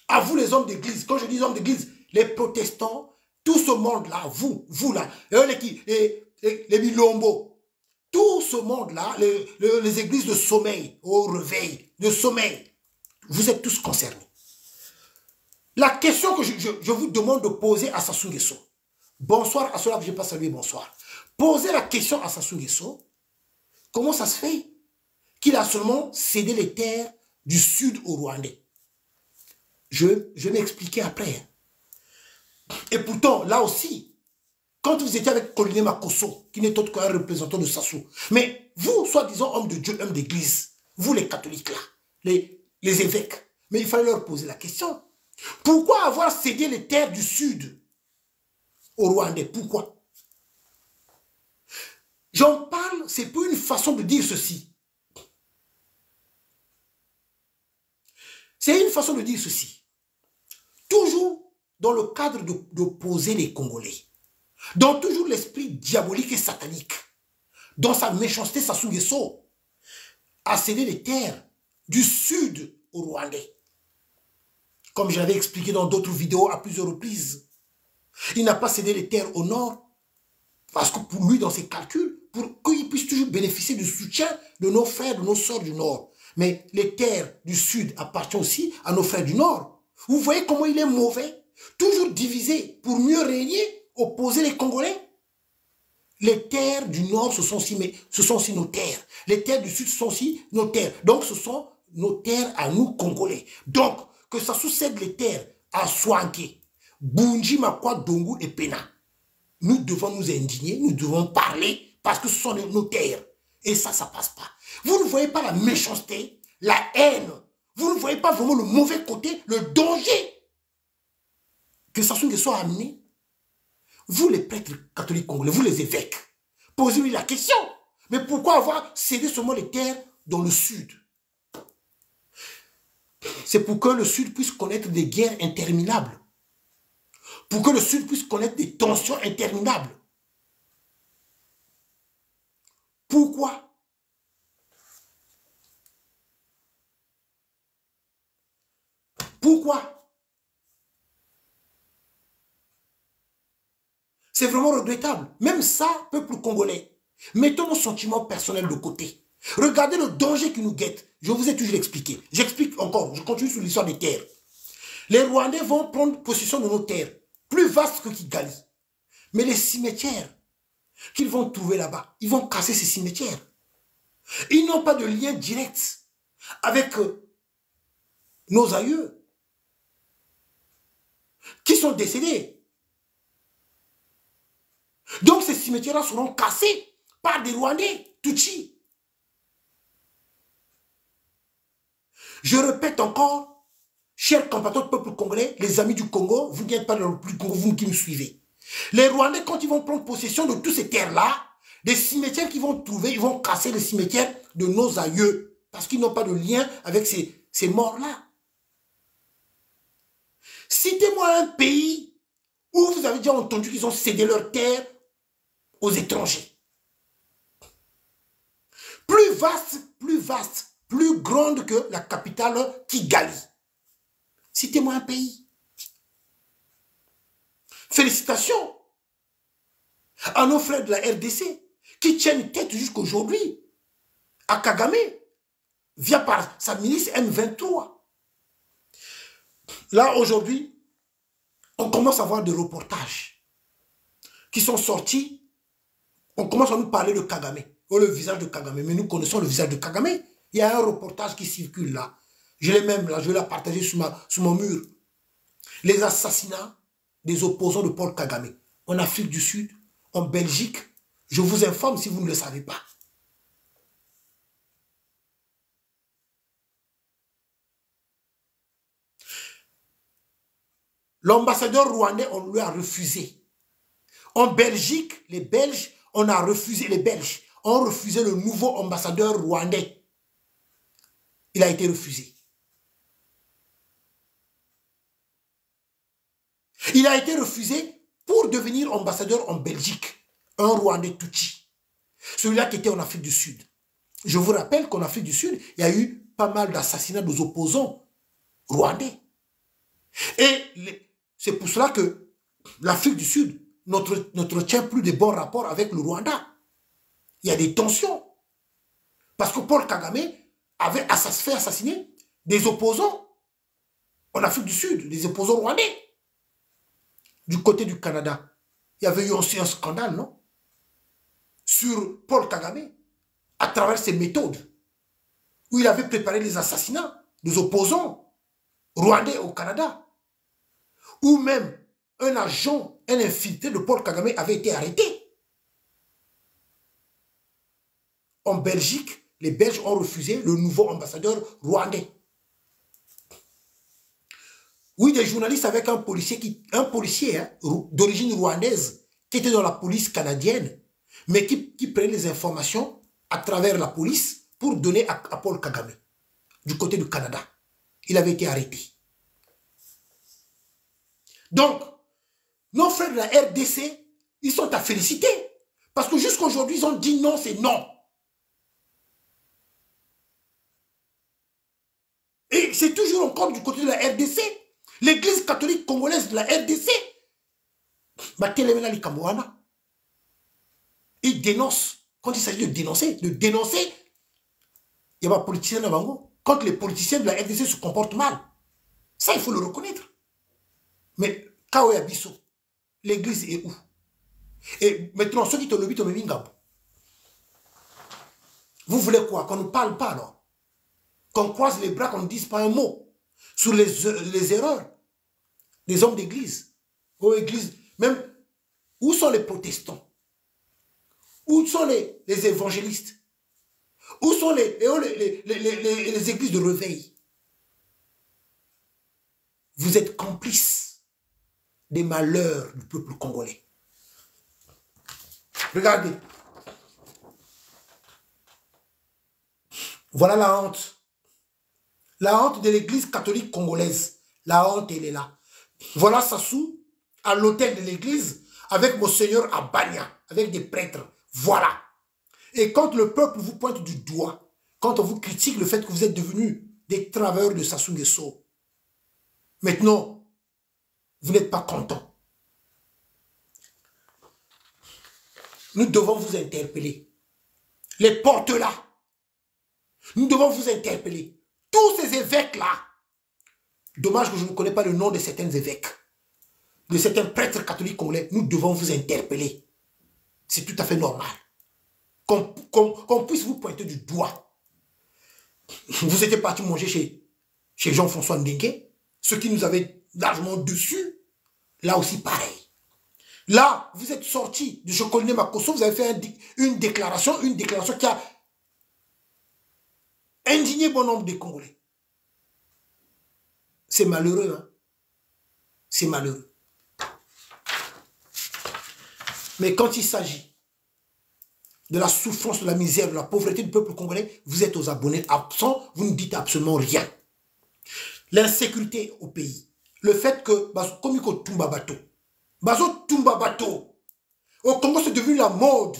à vous les hommes d'église, quand je dis hommes d'église, les protestants, tout ce monde-là, vous là, les Milombo, tout ce monde-là, les églises de sommeil, au réveil, de sommeil, vous êtes tous concernés. La question que je vous demande de poser à Sassou Nguesso, bonsoir à ceux-là que je n'ai pas salué, bonsoir. Posez la question à Sassou Nguesso, comment ça se fait qu'il a seulement cédé les terres du sud au Rwandais? Je vais m'expliquer après. Et pourtant, là aussi, quand vous étiez avec Colonel Makosso, qui n'est autre qu'un représentant de Sassou, mais vous, soi-disant hommes de Dieu, hommes d'église, vous les catholiques là, les évêques, mais il fallait leur poser la question. Pourquoi avoir cédé les terres du sud au Rwandais? Pourquoi? J'en parle, c'est pour une façon de dire ceci. C'est une façon de dire ceci. Toujours dans le cadre d'opposer les Congolais, dans toujours l'esprit diabolique et satanique, dans sa méchanceté, Sassou Nguesso a cédé les terres du sud au Rwandais. Comme j'avais expliqué dans d'autres vidéos à plusieurs reprises, il n'a pas cédé les terres au nord, parce que pour lui, dans ses calculs, pour qu'il puisse toujours bénéficier du soutien de nos frères, de nos sœurs du nord. Mais les terres du sud appartiennent aussi à nos frères du nord. Vous voyez comment il est mauvais? Toujours divisé pour mieux régner, opposer les Congolais. Les terres du nord, ce sont aussi nos terres. Les terres du sud sont aussi nos terres. Donc, ce sont nos terres à nous, Congolais. Donc, que ça succède les terres à Swanké, Bunji, Makwa, Dongo et Pena. Nous devons nous indigner, nous devons parler parce que ce sont nos terres. Et ça passe pas. Vous ne voyez pas la méchanceté, la haine. Vous ne voyez pas vraiment le mauvais côté, le danger que Sassou Nguesso a amené. Vous les prêtres catholiques congolais, vous les évêques, posez-lui la question. Mais pourquoi avoir cédé seulement les terres dans le sud? C'est pour que le sud puisse connaître des guerres interminables. Pour que le sud puisse connaître des tensions interminables. Pourquoi? Pourquoi? C'est vraiment regrettable. Même ça, peuple congolais, mettons nos sentiments personnels de côté. Regardez le danger qui nous guette. Je vous ai toujours expliqué. J'explique encore, je continue sur l'histoire des terres. Les Rwandais vont prendre possession de nos terres, plus vastes que Kigali. Mais les cimetières qu'ils vont trouver là-bas, ils vont casser ces cimetières. Ils n'ont pas de lien direct avec nos aïeux qui sont décédés. Donc ces cimetières-là seront cassés par des Rwandais, Tutsis. Je répète encore, chers compatriotes peuple congolais, les amis du Congo, vous n'êtes pas dans le plus Congo, vous qui me suivez. Les Rwandais, quand ils vont prendre possession de toutes ces terres-là, des cimetières qu'ils vont trouver, ils vont casser les cimetières de nos aïeux, parce qu'ils n'ont pas de lien avec ces morts-là. Citez-moi un pays où vous avez déjà entendu qu'ils ont cédé leurs terres aux étrangers. Plus vaste, plus grande que la capitale Kigali. Citez-moi un pays. Félicitations à nos frères de la RDC qui tiennent tête jusqu'aujourd'hui à Kagame via par sa milice M23. Là, aujourd'hui, on commence à voir des reportages qui sont sortis. On commence à nous parler de Kagame, ou le visage de Kagame, mais nous connaissons le visage de Kagame. Il y a un reportage qui circule là. Je l'ai même là, je vais la partager sur mon mur. Les assassinats des opposants de Paul Kagame en Afrique du Sud, en Belgique. Je vous informe si vous ne le savez pas. L'ambassadeur rwandais, on lui a refusé. En Belgique, les Belges, on a refusé, les Belges ont refusé le nouveau ambassadeur rwandais. Il a été refusé. Il a été refusé pour devenir ambassadeur en Belgique. Un Rwandais Tutsi. Celui-là qui était en Afrique du Sud. Je vous rappelle qu'en Afrique du Sud, il y a eu pas mal d'assassinats des opposants rwandais. Et c'est pour cela que l'Afrique du Sud n'entretient plus de bons rapports avec le Rwanda. Il y a des tensions. Parce que Paul Kagame avait fait assassiner des opposants en Afrique du Sud, des opposants rwandais. Du côté du Canada, il y avait eu aussi un scandale, non? Sur Paul Kagame, à travers ses méthodes, où il avait préparé les assassinats des opposants rwandais au Canada, où même un agent, un infiltré de Paul Kagame avait été arrêté. En Belgique, les Belges ont refusé le nouveau ambassadeur rwandais. Oui, des journalistes avec un policier hein, d'origine rwandaise qui était dans la police canadienne, mais qui prenait les informations à travers la police pour donner à Paul Kagame, du côté du Canada. Il avait été arrêté. Donc, nos frères de la RDC, ils sont à féliciter. Parce que jusqu'à aujourd'hui, ils ont dit non, c'est non. Et c'est toujours encore du côté de la RDC. L'église catholique congolaise de la RDC, il dénonce. Quand il s'agit de dénoncer, il y a pas politicien de Bango. Quand les politiciens de la RDC se comportent mal, ça, il faut le reconnaître. Mais, Kaoya Bisso, l'église est où? Et maintenant, ceux qui te lobby, vous voulez quoi? Qu'on ne parle pas, non? Qu'on croise les bras, qu'on ne dise pas un mot sur les erreurs des hommes d'église. Aux églises, même, où sont les protestants? Où sont les évangélistes? Où sont les églises de réveil? Vous êtes complices des malheurs du peuple congolais. Regardez. Voilà la honte. La honte de l'église catholique congolaise. La honte, elle est là. Voilà Sassou à l'hôtel de l'église avec Monseigneur Abania, avec des prêtres. Voilà. Et quand le peuple vous pointe du doigt, quand on vous critique le fait que vous êtes devenus des travailleurs de Sassou Nguesso, maintenant, vous n'êtes pas content. Nous devons vous interpeller. Les portes-là, nous devons vous interpeller. Tous ces évêques-là, dommage que je ne connais pas le nom de certains évêques, de certains prêtres catholiques congolais, nous devons vous interpeller. C'est tout à fait normal. Qu'on puisse vous pointer du doigt. Vous étiez parti manger chez Jean-François Ndengue, ce qui nous avait largement dessus. Là aussi, pareil. Là, vous êtes sorti de Chocoline Makosso, vous avez fait une déclaration qui a indigné bon nombre de Congolais. C'est malheureux, hein? C'est malheureux. Mais quand il s'agit de la souffrance, de la misère, de la pauvreté du peuple congolais, vous êtes aux abonnés absents, vous ne dites absolument rien. L'insécurité au pays, le fait que, comme il Tumba Bato, Tumba Bato, au Congo c'est devenu la mode.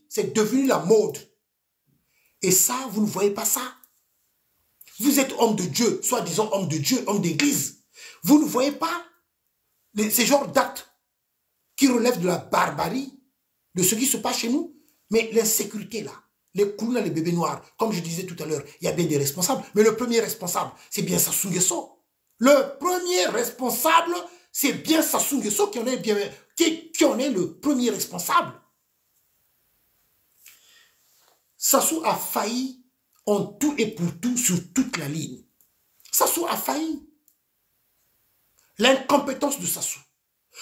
C'est devenu la mode. Et ça, vous ne voyez pas ça. Vous êtes homme de Dieu, soi-disant homme de Dieu, homme d'église. Vous ne voyez pas ces genres d'actes qui relèvent de la barbarie, de ce qui se passe chez nous. Mais l'insécurité là, les Koulouna, les bébés noirs, comme je disais tout à l'heure, il y a bien des responsables. Mais le premier responsable, c'est bien Sassou Nguesso. Le premier responsable, c'est bien Sassou Nguesso qui en est le premier responsable. Sassou a failli en tout et pour tout sur toute la ligne. Sassou a failli. L'incompétence de Sassou.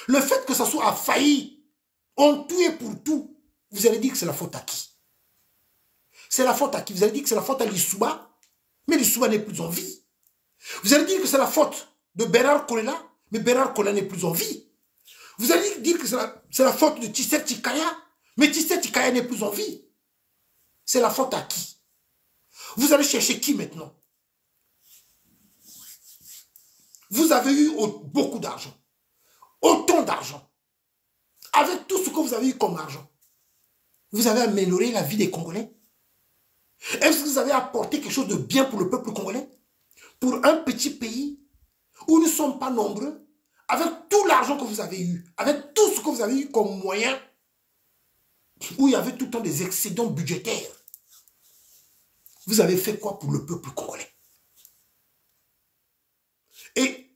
Le fait que Sassou a failli en tout et pour tout, vous allez dire que c'est la faute à qui? C'est la faute à qui? Vous allez dire que c'est la faute à Lissouba? Mais Lissouba n'est plus en vie. Vous allez dire que c'est la faute de Bernard Kolela, mais Bernard Kolela n'est plus en vie. Vous allez dire que c'est la faute de Tissé Tikaya, mais Tissé Tikaya n'est plus en vie. C'est la faute à qui? Vous allez chercher qui maintenant? Vous avez eu beaucoup d'argent. Autant d'argent. Avec tout ce que vous avez eu comme argent. Vous avez amélioré la vie des Congolais? Est-ce que vous avez apporté quelque chose de bien pour le peuple congolais? Pour un petit pays où nous ne sommes pas nombreux, avec tout l'argent que vous avez eu, avec tout ce que vous avez eu comme moyen, où il y avait tout le temps des excédents budgétaires. Vous avez fait quoi pour le peuple congolais? Et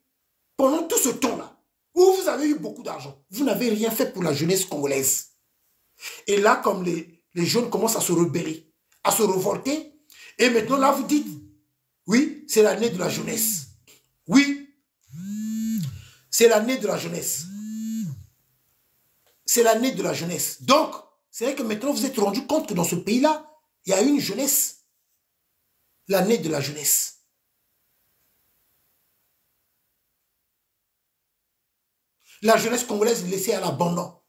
pendant tout ce temps-là, où vous avez eu beaucoup d'argent, vous n'avez rien fait pour la jeunesse congolaise. Et là, comme les jeunes commencent à se rebeller, à se révolter, et maintenant là, vous dites, oui, c'est l'année de la jeunesse. Oui, c'est l'année de la jeunesse. C'est l'année de la jeunesse. Donc, c'est vrai que maintenant, vous êtes rendu compte que dans ce pays-là, il y a une jeunesse. L'année de la jeunesse. La jeunesse congolaise est laissée à l'abandon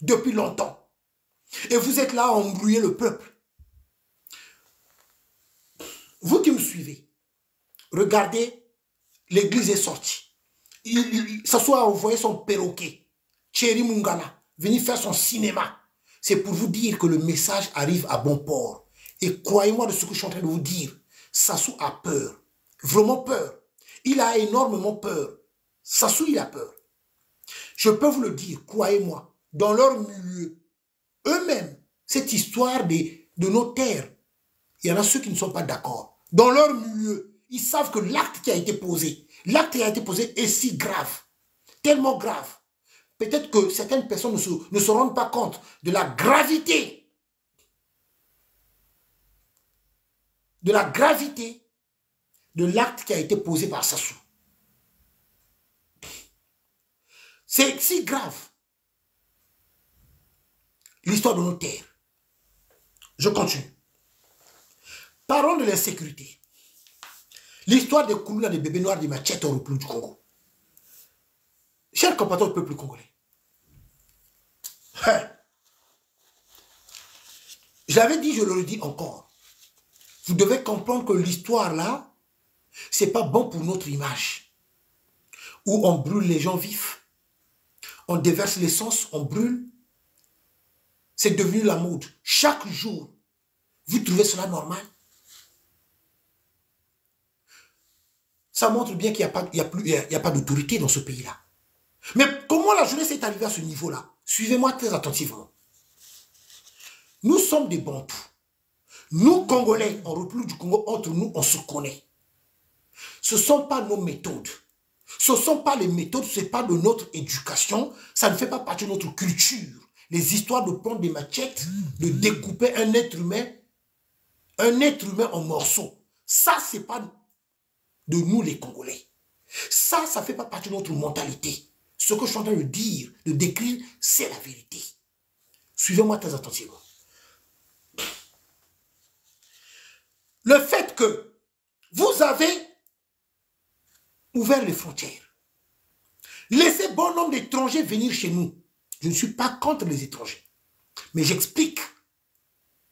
depuis longtemps. Et vous êtes là à embrouiller le peuple. Vous qui me suivez, regardez, l'église est sortie. Sassou a envoyé son perroquet, Thierry Mungala, venir faire son cinéma. C'est pour vous dire que le message arrive à bon port. Et croyez-moi de ce que je suis en train de vous dire, Sassou a peur. Vraiment peur. Il a énormément peur. Sassou, il a peur. Je peux vous le dire, croyez-moi, dans leur milieu, eux-mêmes, cette histoire de nos terres, il y en a ceux qui ne sont pas d'accord. Dans leur milieu, ils savent que l'acte qui a été posé est si grave, tellement grave. Peut-être que certaines personnes ne se rendent pas compte de la gravité de l'acte qui a été posé par Sassou. C'est si grave. L'histoire de nos terres. Je continue. Parlons de l'insécurité. L'histoire des Kouloula, des bébés noirs, des machettes au repli du Congo. Chers compatriotes du peuple congolais, je l'avais dit, je le redis encore. Vous devez comprendre que l'histoire là, c'est pas bon pour notre image. Où on brûle les gens vifs, on déverse l'essence, on brûle. C'est devenu la mode. Chaque jour, vous trouvez cela normal? Ça montre bien qu'il n'y a pas d'autorité dans ce pays-là. Mais comment la jeunesse est arrivée à ce niveau-là? Suivez-moi très attentivement. Nous sommes des Bantous. Nous, Congolais, en République du Congo, entre nous, on se connaît. Ce ne sont pas nos méthodes. Ce ne sont pas les méthodes, ce n'est pas de notre éducation. Ça ne fait pas partie de notre culture. Les histoires de prendre des machettes, de découper un être humain en morceaux. Ça, ce n'est pas de nous les Congolais. Ça ne fait pas partie de notre mentalité. Ce que je suis en train de dire, de décrire, c'est la vérité. Suivez-moi très attentivement. Le fait que vous avez ouvert les frontières, laissez bon nombre d'étrangers venir chez nous. Je ne suis pas contre les étrangers. Mais j'explique.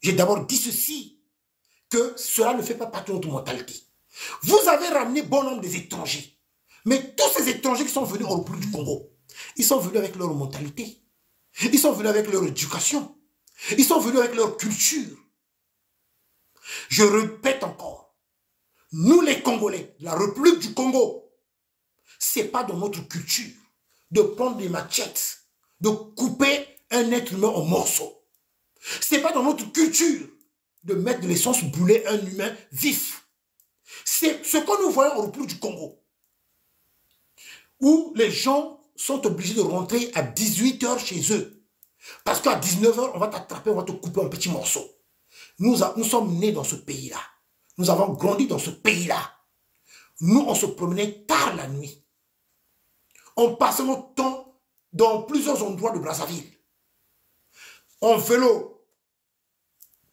J'ai d'abord dit ceci, que cela ne fait pas partie de notre mentalité. Vous avez ramené bon nombre des étrangers. Mais tous ces étrangers qui sont venus au République du Congo, ils sont venus avec leur mentalité. Ils sont venus avec leur éducation. Ils sont venus avec leur culture. Je répète encore, nous les Congolais, la République du Congo, ce n'est pas dans notre culture de prendre des machettes, de couper un être humain en morceaux. Ce n'est pas dans notre culture de mettre de l'essence brûler un humain vif. C'est ce que nous voyons au République du Congo, où les gens sont obligés de rentrer à 18 h chez eux. Parce qu'à 19 h, on va t'attraper, on va te couper en petits morceaux. Nous sommes nés dans ce pays-là. Nous avons grandi dans ce pays-là. Nous, on se promenait tard la nuit. On passait notre temps dans plusieurs endroits de Brazzaville. En vélo,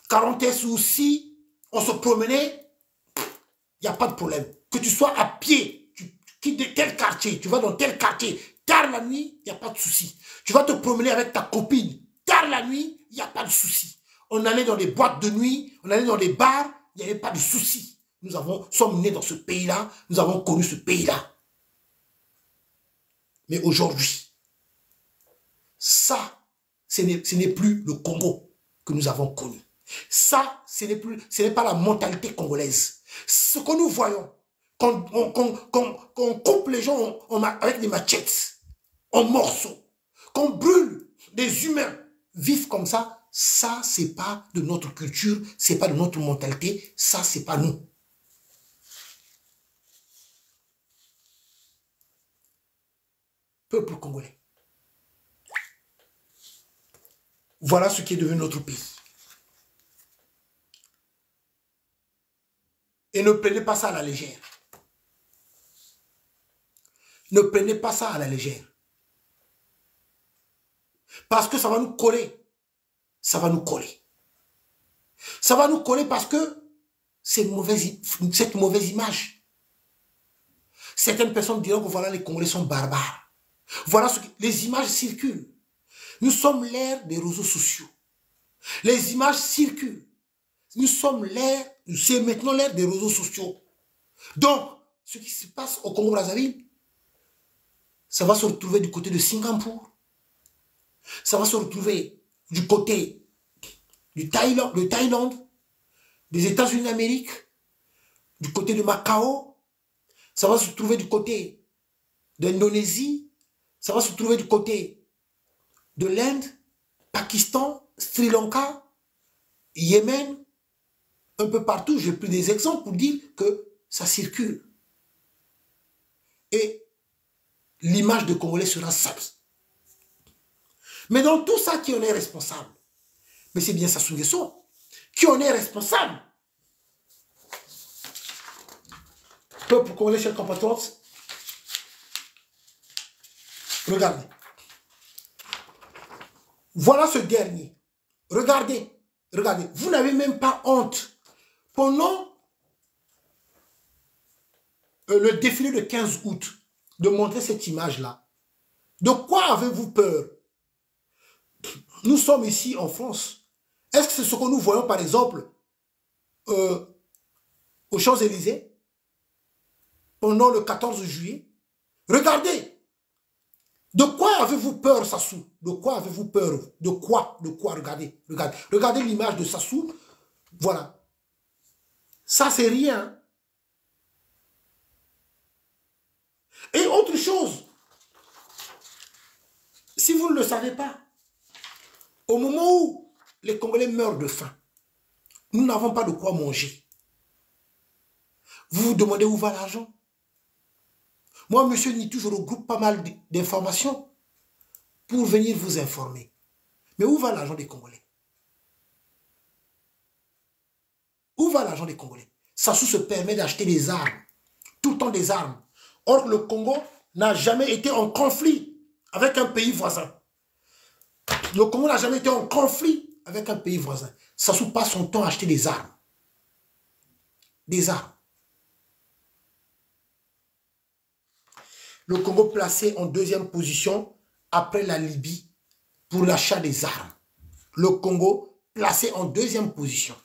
40 S aussi, on se promenait. Il n'y a pas de problème. Que tu sois à pied, tu quittes tel quartier, tu vas dans tel quartier, tard la nuit, il n'y a pas de souci. Tu vas te promener avec ta copine, tard la nuit, il n'y a pas de souci. On allait dans des boîtes de nuit, on allait dans des bars, il n'y avait pas de souci. Nous sommes nés dans ce pays-là, nous avons connu ce pays-là. Mais aujourd'hui, ça, ce n'est plus le Congo que nous avons connu. Ça, ce n'est pas la mentalité congolaise. Ce que nous voyons, qu'on coupe les gens avec des machettes, en morceaux, qu'on brûle des humains vifs comme ça, c'est pas de notre culture, c'est pas de notre mentalité, ça, c'est pas nous. Peuple congolais. Voilà ce qui est devenu notre pays. Et ne prenez pas ça à la légère. Ne prenez pas ça à la légère. Parce que ça va nous coller. Ça va nous coller. Ça va nous coller parce que cette mauvaise image. Certaines personnes diront que voilà, les Congolais sont barbares. Voilà ce que les images circulent. Nous sommes l'ère des réseaux sociaux. Les images circulent. Nous sommes c'est maintenant l'ère des réseaux sociaux. Donc, ce qui se passe au Congo-Brazzaville, ça va se retrouver du côté de Singapour. Ça va se retrouver du côté de Thaïlande, des États-Unis d'Amérique, du côté de Macao. Ça va se retrouver du côté d'Indonésie. Ça va se retrouver du côté de l'Inde, Pakistan, Sri Lanka, Yémen, un peu partout. J'ai pris des exemples pour dire que ça circule. Et l'image de Congolais sera salie. Mais dans tout ça, qui en est responsable? Mais c'est bien Sassou Nguesso. Qui en est responsable? Peuple congolais, chers compatriotes, regardez. Voilà ce dernier. Regardez. Regardez. Vous n'avez même pas honte. Pendant le défilé de 15 août, de montrer cette image-là, de quoi avez-vous peur? Nous sommes ici en France. Est-ce que c'est ce que nous voyons, par exemple, aux Champs-Élysées, pendant le 14 juillet? Regardez. De quoi avez-vous peur, Sassou? De quoi avez-vous peur? De quoi? De quoi? Regardez. Regardez. Regardez l'image de Sassou. Voilà. Ça, c'est rien. Et autre chose, si vous ne le savez pas, au moment où les Congolais meurent de faim, nous n'avons pas de quoi manger. Vous vous demandez où va l'argent? Moi, monsieur Nitou, je regroupe pas mal d'informations pour venir vous informer. Mais où va l'argent des Congolais? Où va l'argent des Congolais? Sassou se permet d'acheter des armes, tout le temps des armes. Or, le Congo n'a jamais été en conflit avec un pays voisin. Le Congo n'a jamais été en conflit avec un pays voisin. Sassou passe son temps à acheter des armes. Des armes. Le Congo placé en deuxième position après la Libye pour l'achat des armes. Le Congo placé en deuxième position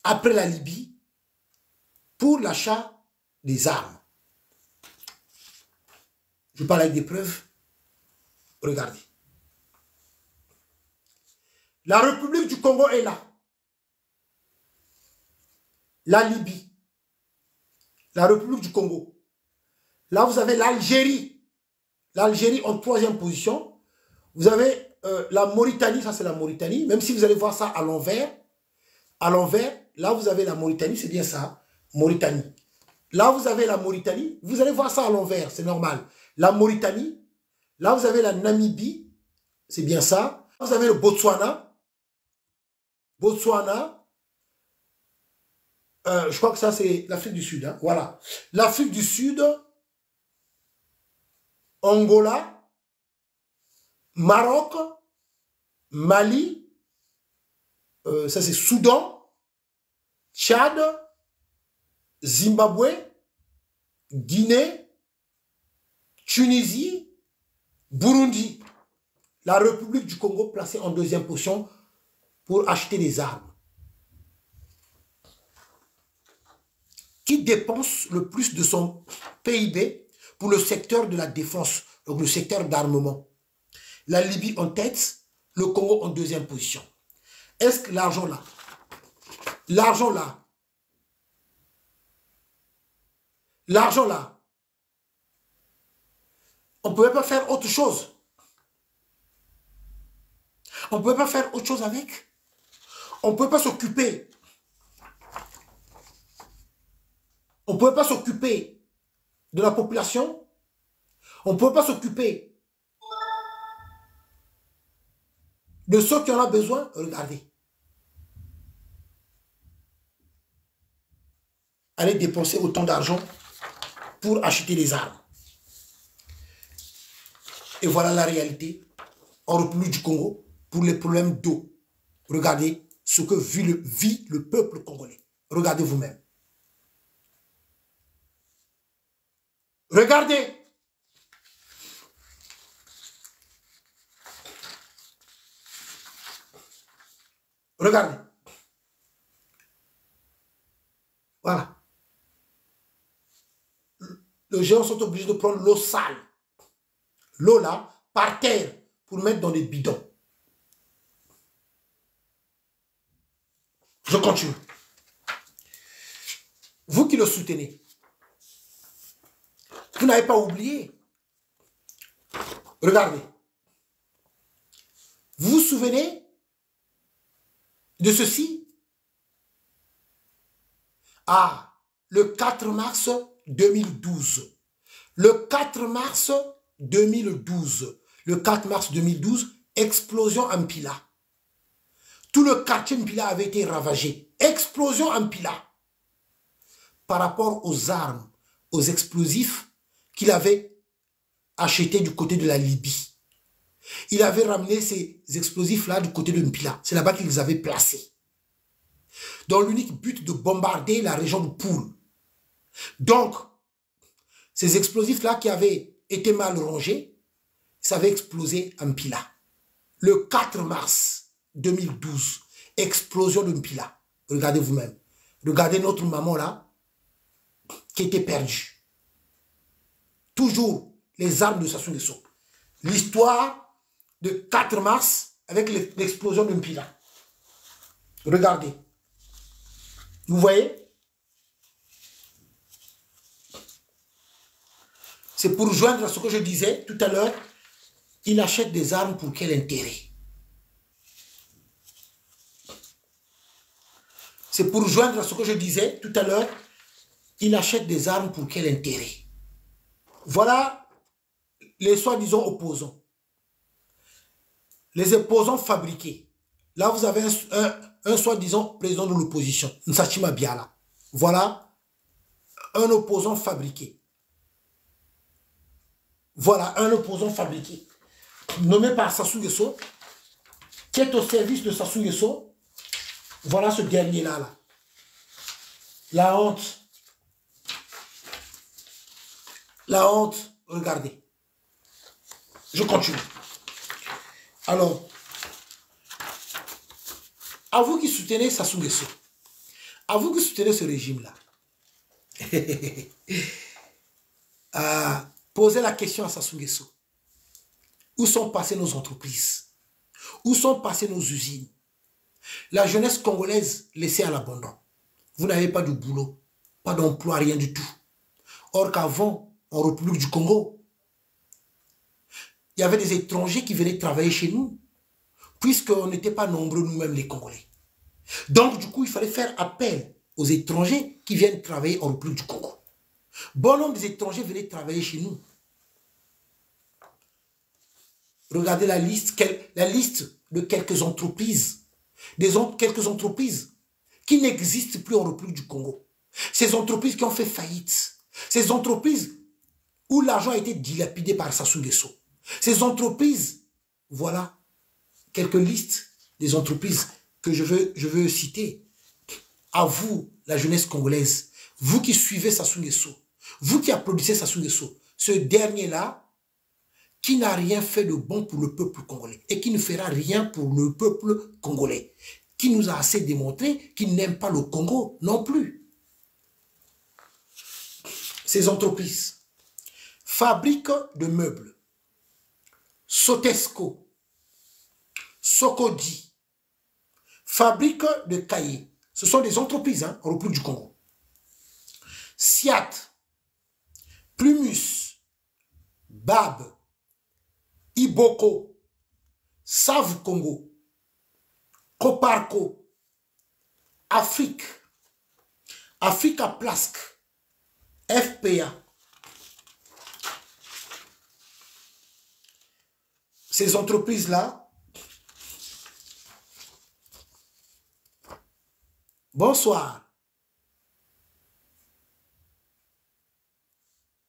après la Libye pour l'achat des armes. Je parle avec des preuves. Regardez. La République du Congo est là. La Libye. La République du Congo. Là, vous avez l'Algérie. L'Algérie en troisième position. Vous avez la Mauritanie. Ça, c'est la Mauritanie. Même si vous allez voir ça à l'envers. À l'envers, là, vous avez la Mauritanie. C'est bien ça. Mauritanie. Là, vous avez la Mauritanie. Vous allez voir ça à l'envers. C'est normal. La Mauritanie. Là, vous avez la Namibie. C'est bien ça. Là, vous avez le Botswana. Botswana. Je crois que ça, c'est l'Afrique du Sud. Hein. Voilà. L'Afrique du Sud, Angola, Maroc, Mali, ça c'est Soudan, Tchad, Zimbabwe, Guinée, Tunisie, Burundi. La République du Congo placée en deuxième position pour acheter des armes. Qui dépense le plus de son PIB pour le secteur de la défense, donc le secteur d'armement? La Libye en tête, le Congo en deuxième position. Est-ce que l'argent là, on ne pouvait pas faire autre chose? On ne pouvait pas faire autre chose avec? On ne pouvait pas s'occuper. On ne pouvait pas s'occuper de la population. On ne pouvait pas s'occuper de ceux qui en ont besoin. Regardez. Allez dépenser autant d'argent pour acheter des armes. Et voilà la réalité en République du Congo pour les problèmes d'eau. Regardez ce que vit le peuple congolais. Regardez vous-même. Regardez. Regardez. Voilà. Les gens sont obligés de prendre l'eau sale. L'eau là, par terre, pour mettre dans des bidons. Je continue. Vous qui le soutenez, vous n'avez pas oublié. Regardez. Vous vous souvenez de ceci? Ah, le 4 mars 2012. Le 4 mars 2012. Le 4 mars 2012, explosion en Mpila. Tout le quartier Mpila avait été ravagé. Explosion en Mpila. Par rapport aux armes, aux explosifs qu'il avait achetés du côté de la Libye. Il avait ramené ces explosifs-là du côté de Mpila. C'est là-bas qu'il les avait placés. Dans l'unique but de bombarder la région de Poul. Donc, ces explosifs-là qui avaient été mal rangés, ça avait explosé à Mpila. Le 4 mars 2012, explosion de Mpila. Regardez vous-même. Regardez notre maman là, qui était perdue. Toujours les armes de Sassou Nguesso. L'histoire de 4 mars avec l'explosion de Mpila. Regardez. Vous voyez? C'est pour joindre à ce que je disais tout à l'heure. Il achète des armes pour quel intérêt? C'est pour joindre à ce que je disais tout à l'heure. Il achète des armes pour quel intérêt? Voilà les soi-disant opposants. Les opposants fabriqués. Là, vous avez un soi-disant président de l'opposition, Nsachima Biala. Voilà un opposant fabriqué. Voilà un opposant fabriqué. Nommé par Sassou Nguesso, qui est au service de Sassou Nguesso. Voilà ce dernier-là. Là. La honte. La honte. Regardez. Je continue. Alors, à vous qui soutenez Sassou Nguesso, à vous qui soutenez ce régime-là, posez la question à Sassou Nguesso. Où sont passées nos entreprises? Où sont passées nos usines? La jeunesse congolaise laissée à l'abandon. Vous n'avez pas de boulot, pas d'emploi, rien du tout. Or qu'avant, en République du Congo, il y avait des étrangers qui venaient travailler chez nous, puisqu'on n'était pas nombreux nous-mêmes les Congolais. Donc du coup, il fallait faire appel aux étrangers qui viennent travailler en République du Congo. Bon nombre des étrangers venaient travailler chez nous. Regardez la liste de quelques entreprises, quelques entreprises qui n'existent plus en République du Congo. Ces entreprises qui ont fait faillite. Ces entreprises où l'argent a été dilapidé par Sassou Nguesso. Ces entreprises, voilà quelques listes des entreprises que je veux citer. à vous, la jeunesse congolaise, vous qui suivez Sassou Nguesso, vous qui applaudissez Sassou Nguesso, ce dernier-là, qui n'a rien fait de bon pour le peuple congolais et qui ne fera rien pour le peuple congolais, qui nous a assez démontré qu'il n'aime pas le Congo non plus. Ces entreprises fabriquent de meubles. Sotesco, Sokodi, fabriquent de cahiers. Ce sont des entreprises en République du Congo. Siat, Plumus, Bab, Iboko, Save Congo, Coparco, Afrique, Africa Plask, FPA. Ces entreprises-là, bonsoir.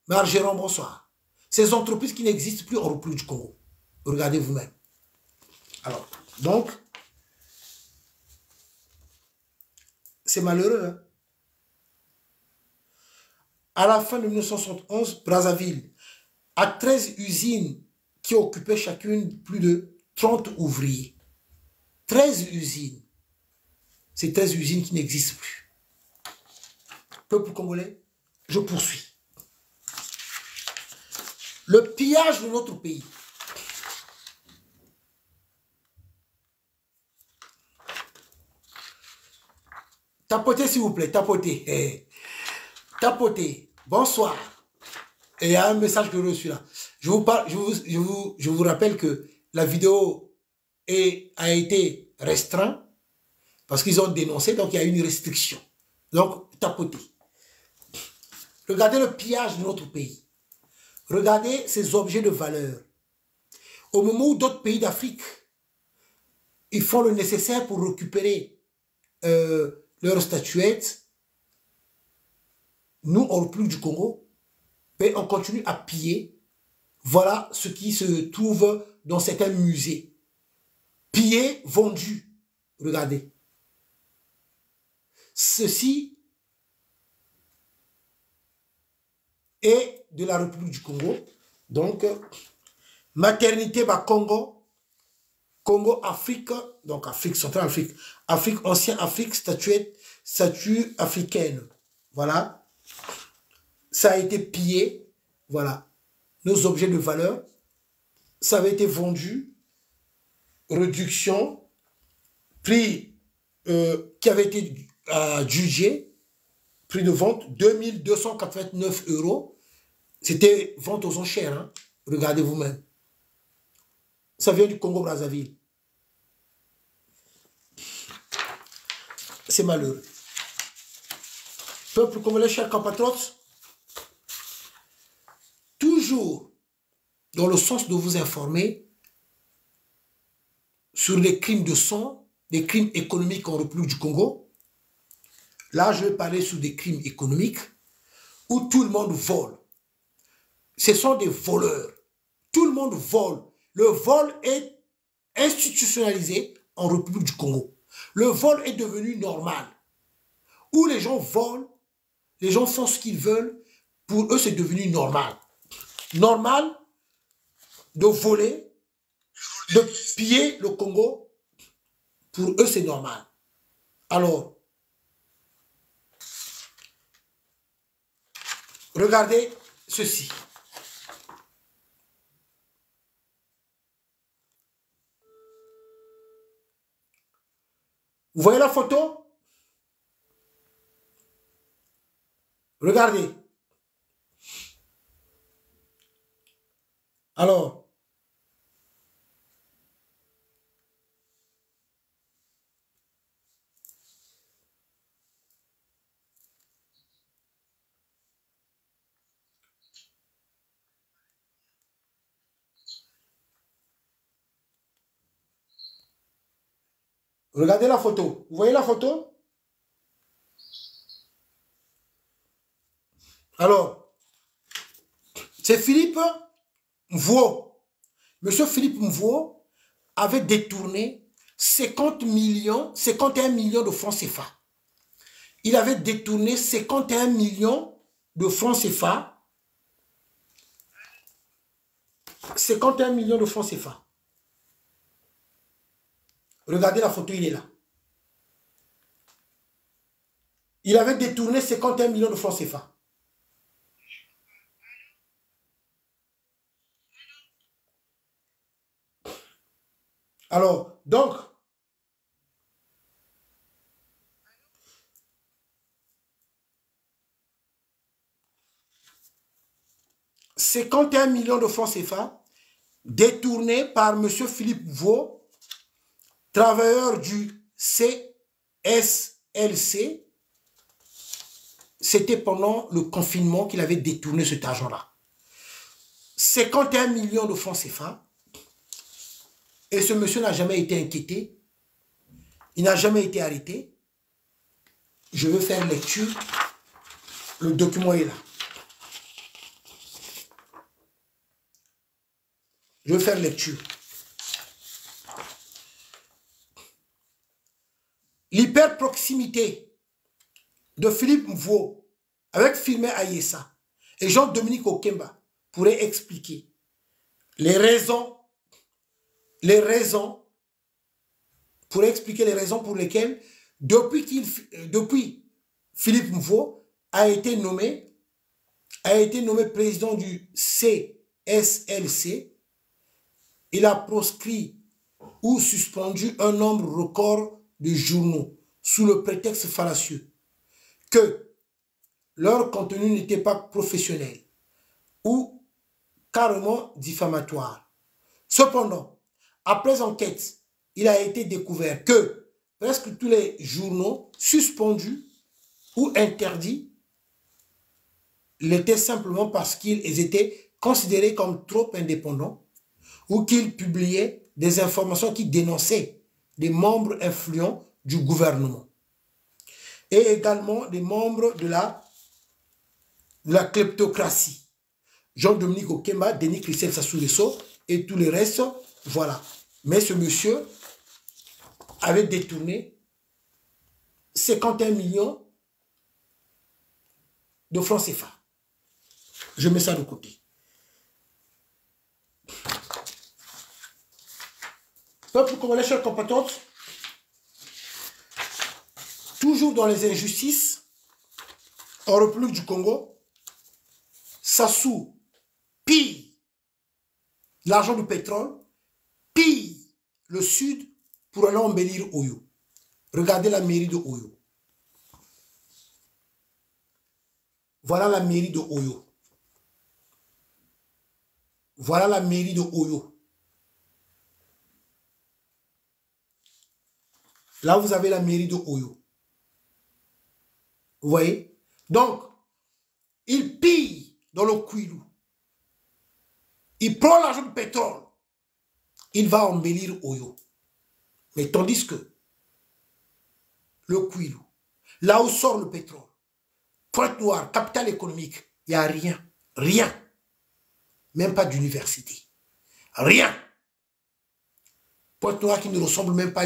Margeron, bonsoir. Ces entreprises qui n'existent plus en République du Congo. Regardez vous-même. Alors, donc, c'est malheureux. Hein? À la fin de 1971, Brazzaville a 13 usines qui occupaient chacune plus de 30 ouvriers. 13 usines. Ces 13 usines qui n'existent plus. Peuple congolais, je poursuis. Le pillage de notre pays. Tapotez s'il vous plaît, tapotez. Tapotez. Bonsoir. Et il y a un message que je reçu là. Je vous rappelle que la vidéo a été restreinte parce qu'ils ont dénoncé, donc il y a une restriction. Donc, tapotez. Regardez le pillage de notre pays. Regardez ces objets de valeur. Au moment où d'autres pays d'Afrique, ils font le nécessaire pour récupérer leurs statuettes, nous, en République du Congo, ben, on continue à piller. Voilà ce qui se trouve dans certains musées. Pillé, vendu. Regardez. Ceci est de la République du Congo. Donc, maternité Congo, Congo, Afrique, donc Afrique centrale, Afrique ancienne, Afrique, statue africaine. Voilà. Ça a été pillé. Voilà. Nos objets de valeur. Ça avait été vendu. Réduction. Prix qui avait été jugé. Prix de vente 2289 €. C'était vente aux enchères. Hein. Regardez vous-même. Ça vient du Congo-Brazzaville. C'est malheureux. Peuple congolais, chers compatriotes, toujours dans le sens de vous informer sur les crimes de sang, les crimes économiques en République du Congo. Là, je vais parler sur des crimes économiques où tout le monde vole. Ce sont des voleurs. Tout le monde vole. Le vol est institutionnalisé en République du Congo. Le vol est devenu normal. Où les gens volent, les gens font ce qu'ils veulent. Pour eux, c'est devenu normal. Normal de voler, de piller le Congo. Pour eux, c'est normal. Alors, regardez ceci. Vous voyez la photo? Regardez. Alors, regardez la photo. Vous voyez la photo? Alors, c'est Philippe Mvwo. Monsieur Philippe Mvwo avait détourné 51 millions de francs CFA. il avait détourné 51 millions de francs CFA. 51 millions de francs CFA. Regardez la photo, il est là. Il avait détourné 51 millions de francs CFA. Alors, donc, « 51 millions de francs CFA détournés par M. Philippe Vaux, travailleur du CSLC. C'était pendant le confinement qu'il avait détourné cet argent-là. 51 millions de francs CFA. Et ce monsieur n'a jamais été inquiété. Il n'a jamais été arrêté. Je veux faire lecture. Le document est là. Je veux faire lecture. L'hyperproximité de Philippe Vaux avec Firmin Ayessa et Jean-Dominique Okemba pourrait expliquer les raisons pour lesquelles depuis Philippe Vaux a été nommé président du CSLC, il a proscrit ou suspendu un nombre record de journaux sous le prétexte fallacieux que leur contenu n'était pas professionnel ou carrément diffamatoire. Cependant, après enquête, il a été découvert que presque tous les journaux suspendus ou interdits l'étaient simplement parce qu'ils étaient considérés comme trop indépendants ou qu'ils publiaient des informations qui dénonçaient des membres influents du gouvernement et également des membres de la kleptocratie. Jean-Dominique Okemba, Denis Christelle Sassou Nguesso et tout le reste, voilà. Mais ce monsieur avait détourné 51 millions de francs CFA. Je mets ça de côté. Peuple congolais, chers compatriotes, toujours dans les injustices, en République du Congo, Sassou pille l'argent du pétrole, pille le sud pour aller embellir Oyo. Regardez la mairie de Oyo. Voilà la mairie de Oyo. Voilà la mairie de Oyo. Là, vous avez la mairie de Oyo. Vous voyez? Donc, il pille dans le Kouilou. Il prend l'argent du pétrole. Il va embellir Oyo. Mais tandis que le Kouilou, là où sort le pétrole, Pointe-Noire, capitale économique, il n'y a rien. Rien. Même pas d'université. Rien. Pointe-Noire qui ne ressemble même pas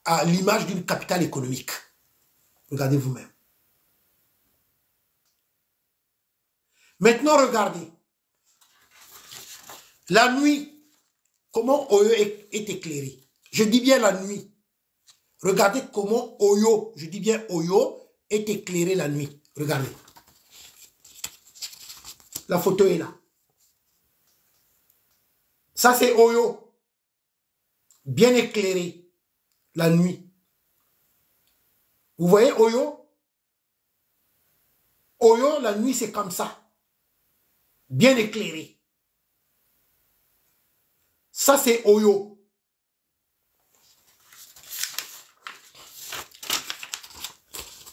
à l'image d'une capitale économique. Regardez vous-même. Maintenant, regardez. La nuit, comment Oyo est éclairé. Je dis bien la nuit. Regardez comment Oyo, je dis bien Oyo, est éclairé la nuit. Regardez. La photo est là. Ça, c'est Oyo. Bien éclairé la nuit. Vous voyez Oyo? Oyo, la nuit, c'est comme ça. Bien éclairé. Ça, c'est Oyo.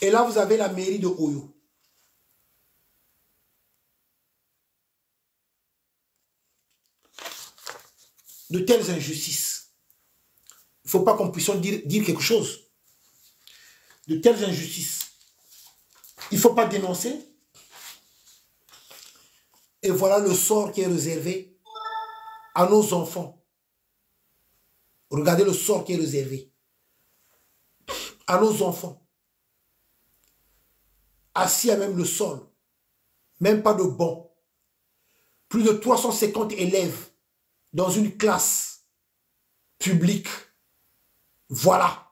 Et là, vous avez la mairie de Oyo. De telles injustices. Il ne faut pas qu'on puisse dire quelque chose. De telles injustices. Il ne faut pas dénoncer. Et voilà le sort qui est réservé à nos enfants. Regardez le sort qui est réservé à nos enfants. assis à même le sol. Même pas de banc. Plus de 350 élèves dans une classe publique. Voilà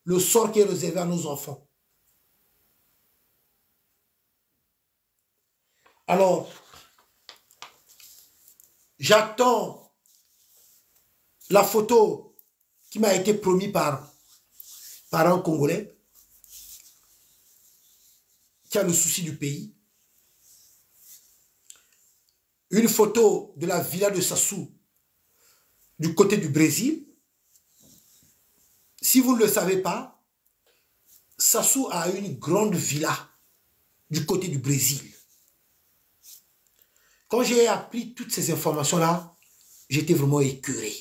le sort qui est réservé à nos enfants. Alors, j'attends la photo qui m'a été promise par un Congolais qui a le souci du pays. Une photo de la villa de Sassou du côté du Brésil. Si vous ne le savez pas, Sassou a une grande villa du côté du Brésil. Quand j'ai appris toutes ces informations-là, j'étais vraiment écœuré.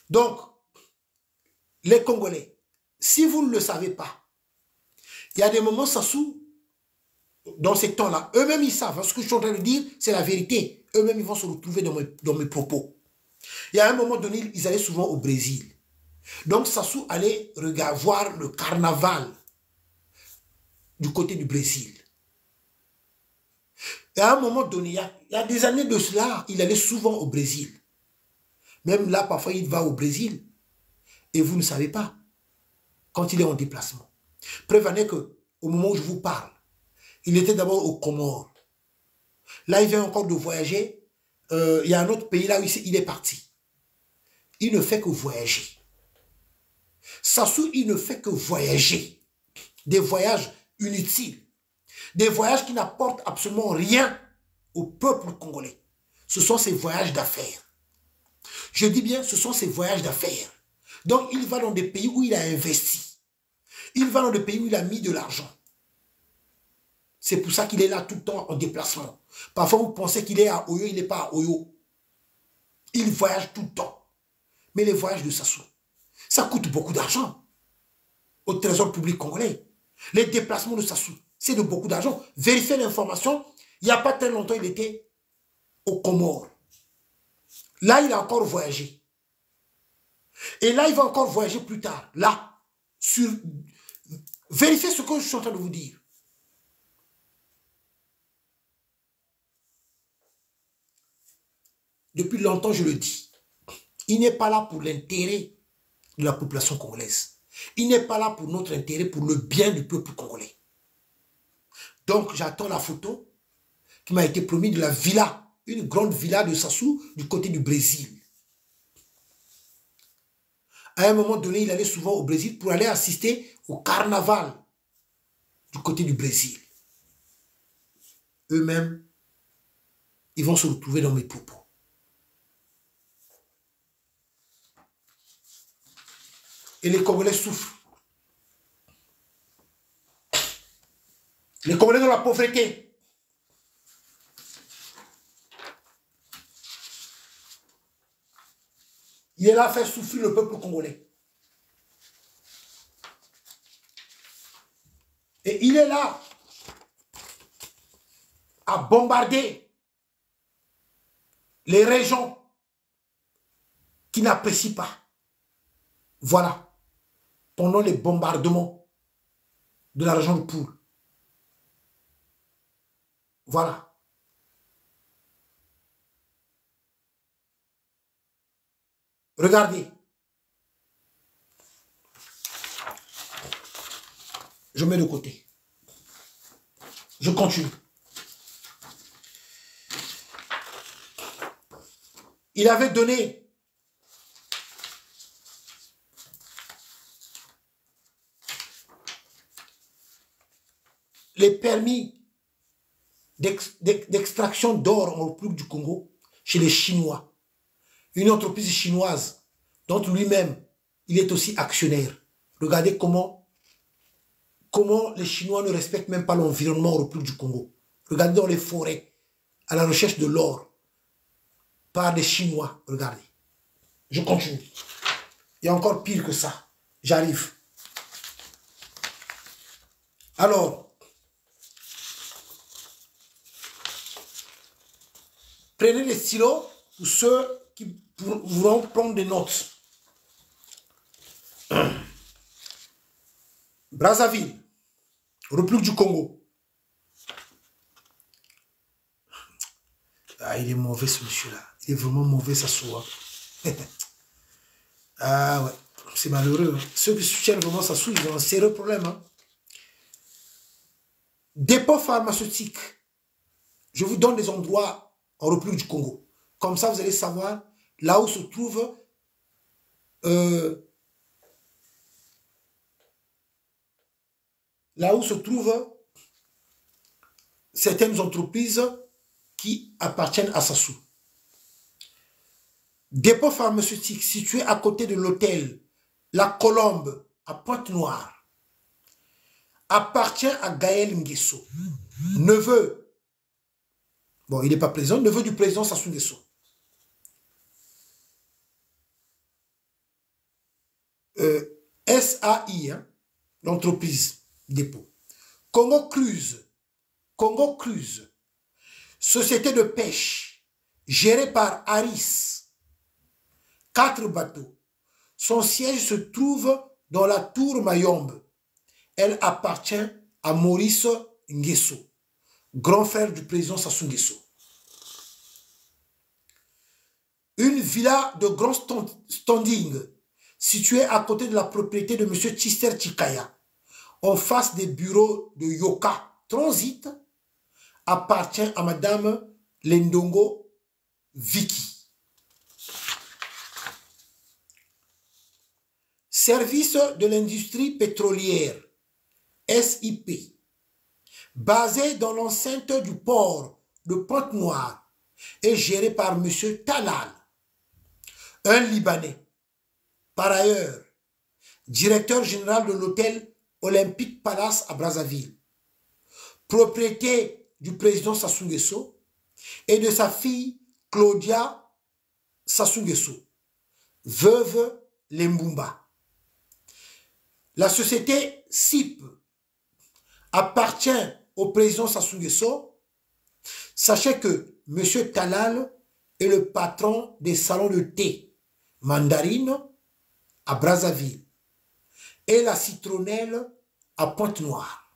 Donc, les Congolais, si vous ne le savez pas, il y a des moments, Sassou, dans ces temps-là, eux-mêmes ils savent. Ce que je suis en train de dire, c'est la vérité. Eux-mêmes, ils vont se retrouver dans mes propos. Il y a un moment donné, ils allaient souvent au Brésil. Donc, Sassou allait voir le carnaval du côté du Brésil. Et à un moment donné, il y a des années de cela, il allait souvent au Brésil. Même là, parfois, il va au Brésil. Et vous ne savez pas, quand il est en déplacement. Preuve en est qu'au moment où je vous parle, il était d'abord aux Comores. Là, il vient encore de voyager. Il y a un autre pays là où il est parti. Il ne fait que voyager. Sassou, il ne fait que voyager. Des voyages inutiles. Des voyages qui n'apportent absolument rien au peuple congolais. Ce sont ces voyages d'affaires. Je dis bien, ce sont ces voyages d'affaires. Donc, il va dans des pays où il a investi. Il va dans des pays où il a mis de l'argent. C'est pour ça qu'il est là tout le temps en déplacement. Parfois, vous pensez qu'il est à Oyo, il n'est pas à Oyo. Il voyage tout le temps. Mais les voyages de Sassou, ça coûte beaucoup d'argent au trésor public congolais. Les déplacements de Sassou, c'est de beaucoup d'argent. Vérifiez l'information. Il n'y a pas très longtemps, il était aux Comores. Là, il a encore voyagé. Et là, il va encore voyager plus tard. Là, vérifiez ce que je suis en train de vous dire. Depuis longtemps, je le dis. Il n'est pas là pour l'intérêt de la population congolaise. Il n'est pas là pour notre intérêt, pour le bien du peuple congolais. Donc, j'attends la photo qui m'a été promise de la villa, une grande villa de Sassou du côté du Brésil. À un moment donné, il allait souvent au Brésil pour aller assister au carnaval du côté du Brésil. Eux-mêmes, ils vont se retrouver dans mes propos. Et les Congolais souffrent. Les Congolais dans la pauvreté. Il est là à faire souffrir le peuple congolais. Et il est là à bombarder les régions qui n'apprécient pas. Voilà. Pendant les bombardements de la région de Poul. Voilà. Regardez. Je mets de côté. Je continue. Il avait donné les permis d'extraction d'or en République du Congo chez les Chinois. Une entreprise chinoise dont lui-même, il est aussi actionnaire. Regardez comment les Chinois ne respectent même pas l'environnement en République du Congo. Regardez dans les forêts, à la recherche de l'or, par des Chinois. Regardez. Je continue. Il y a encore pire que ça. J'arrive. Alors, prenez les stylos pour ceux qui voudront prendre des notes. Brazzaville, République du Congo. Ah, il est mauvais ce monsieur-là. Il est vraiment mauvais, ça soit. Ah ouais, c'est malheureux. Hein. Ceux qui soutiennent vraiment Sassou, ils ont un sérieux problème. Hein. Dépôt pharmaceutique. Je vous donne des endroits en République du Congo. Comme ça, vous allez savoir là où se trouve certaines entreprises qui appartiennent à Sassou. Dépôt pharmaceutique situé à côté de l'hôtel La Colombe à Pointe-Noire appartient à Gaël Nguesso, neveu, bon il n'est pas président, neveu du président Sassou Nguesso. SAI, hein, l'entreprise dépôt. Congo Cruise, société de pêche gérée par Aris. 4 bateaux. Son siège se trouve dans la tour Mayombe. Elle appartient à Maurice Nguesso, grand frère du président Sassou Nguesso. Une villa de grand standing située à côté de la propriété de M. Chister Chikaya, en face des bureaux de Yoka Transit, appartient à Madame Lendongo Vicky. Service de l'industrie pétrolière, SIP, basé dans l'enceinte du port de Pointe-Noire et géré par M. Talal, un Libanais. Par ailleurs, directeur général de l'hôtel Olympique Palace à Brazzaville, propriété du président Sassou Nguesso et de sa fille Claudia Sassou Nguesso, veuve Lembumba. La société SIP appartient au président Sassou Nguesso. Sachez que M. Talal est le patron des salons de thé Mandarine à Brazzaville et la Citronnelle à Pointe-Noire.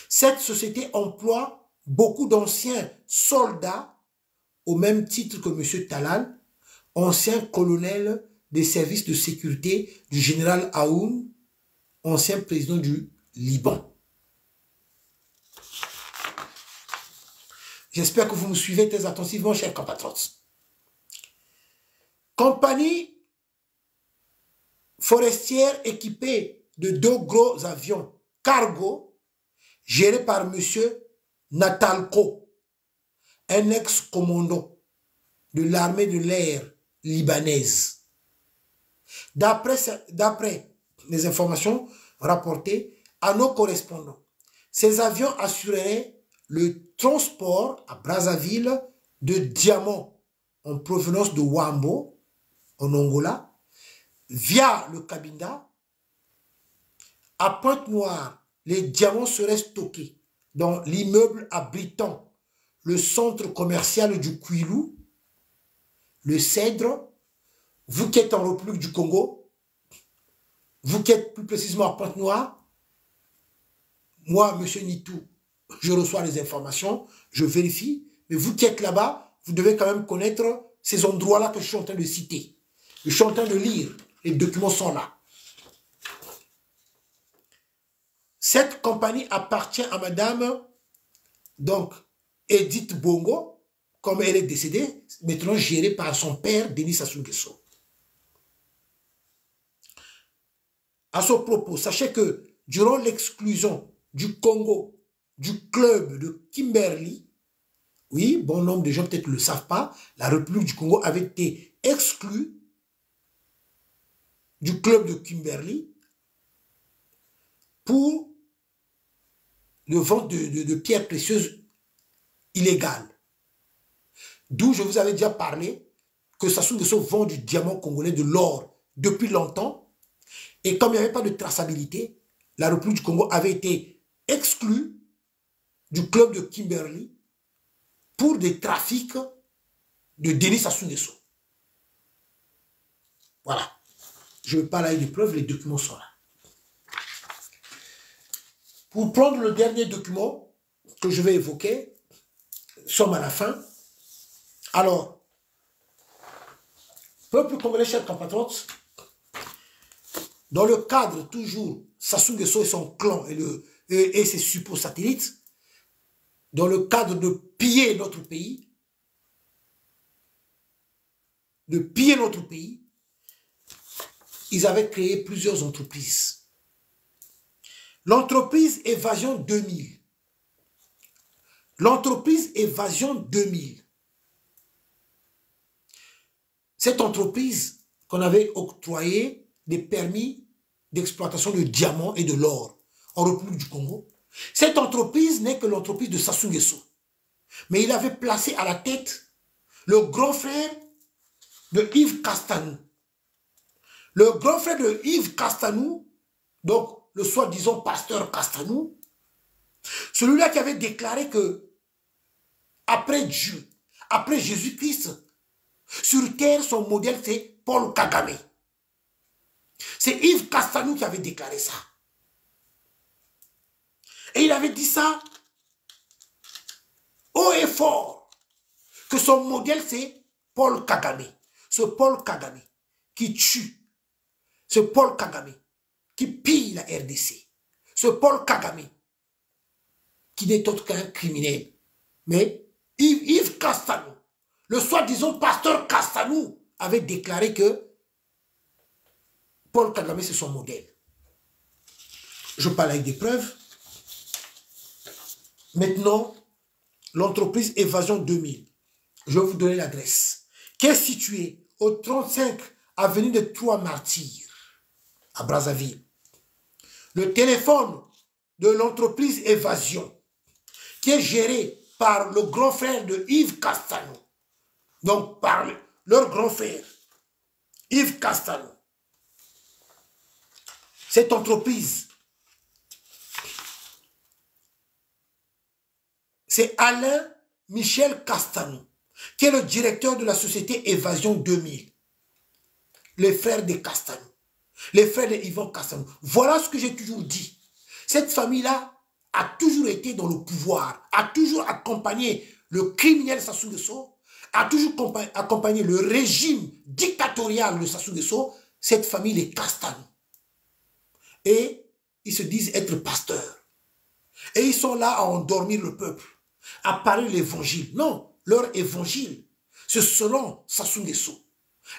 Cette société emploie beaucoup d'anciens soldats au même titre que M. Talal, ancien colonel des services de sécurité du général Aoun, ancien président du Liban. J'espère que vous me suivez très attentivement, chers compatriotes. Compagnie forestière équipée de 2 gros avions cargo gérés par M. Natalko, un ex-commandant de l'armée de l'air libanaise. D'après les informations rapportées à nos correspondants, ces avions assureraient le transport à Brazzaville de diamants en provenance de Wambo, en Angola, via le Cabinda. À Pointe-Noire, les diamants seraient stockés dans l'immeuble abritant le centre commercial du Kouilou, le Cèdre. Vous qui êtes en République du Congo, vous qui êtes plus précisément à Pointe-Noire, moi, M. Nitou, je reçois les informations, je vérifie, mais vous qui êtes là-bas, vous devez quand même connaître ces endroits-là que je suis en train de citer. Je suis en train de lire, les documents sont là. Cette compagnie appartient à Madame, donc, Edith Bongo, comme elle est décédée, maintenant gérée par son père, Denis Sassou Nguesso. À ce propos, sachez que durant l'exclusion du Congo du club de Kimberley, oui, bon nombre de gens peut-être ne le savent pas, la République du Congo avait été exclue du club de Kimberley pour le vente de pierres précieuses illégales. D'où je vous avais déjà parlé que Sassou Nguesso vend du diamant congolais, de l'or, depuis longtemps. Et comme il n'y avait pas de traçabilité, la République du Congo avait été exclue du club de Kimberley pour des trafics de Denis Sassou Nguesso. Voilà. Je ne veux pas là des preuves, les documents sont là. Pour prendre le dernier document que je vais évoquer, nous sommes à la fin. Alors, peuple congolais, chers compatriotes, dans le cadre toujours, Sassou Nguesso et son clan et ses suppôts satellites, dans le cadre de piller notre pays, ils avaient créé plusieurs entreprises. L'entreprise Évasion 2000. L'entreprise Évasion 2000. Cette entreprise qu'on avait octroyé des permis d'exploitation de diamants et de l'or en République du Congo. Cette entreprise n'est que l'entreprise de Sassou Nguesso. Mais il avait placé à la tête le grand frère de Yves Castanou. Le grand frère de Yves Castanou, donc le soi-disant pasteur Castanou, celui-là qui avait déclaré que après Dieu, après Jésus-Christ, sur terre, son modèle, c'est Paul Kagame. C'est Yves Castanou qui avait déclaré ça. Et il avait dit ça haut et fort, que son modèle, c'est Paul Kagame. Ce Paul Kagame qui tue, ce Paul Kagame qui pille la RDC, ce Paul Kagame qui n'est autre qu'un criminel. Mais Yves Castanou, le soi-disant pasteur Castanou, avait déclaré que Paul Kagame, c'est son modèle. Je parle avec des preuves. Maintenant, l'entreprise Évasion 2000, je vais vous donner l'adresse, qui est située au 35 avenue des Trois Martyrs, à Brazzaville. Le téléphone de l'entreprise Évasion, qui est géré par le grand frère de Yves Castanou, donc par leur grand frère, Yves Castanou. Cette entreprise, c'est Alain Michel Castanou, qui est le directeur de la société Évasion 2000. Les frères de Castanou, les frères de Yvan Castanou. Voilà ce que j'ai toujours dit. Cette famille-là a toujours été dans le pouvoir, a toujours accompagné le criminel Sassou Nguesso, a toujours accompagné le régime dictatorial de Sassou Nguesso, cette famille, les Castanou. Et ils se disent être pasteurs. Et ils sont là à endormir le peuple, à parler l'évangile. Non, leur évangile, c'est selon Sassou Nguesso.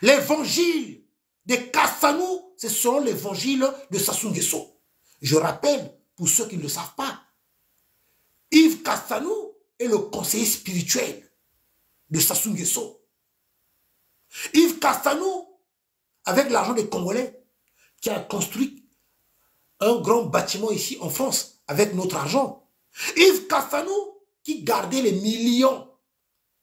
L'évangile des Castanou, c'est selon l'évangile de Sassou Nguesso. Je rappelle, pour ceux qui ne le savent pas, Yves Castanou est le conseiller spirituel de Sassou Nguesso. Yves Castanou, avec l'argent des Congolais, qui a construit un grand bâtiment ici en France, avec notre argent. Yves Castanou, qui gardait les millions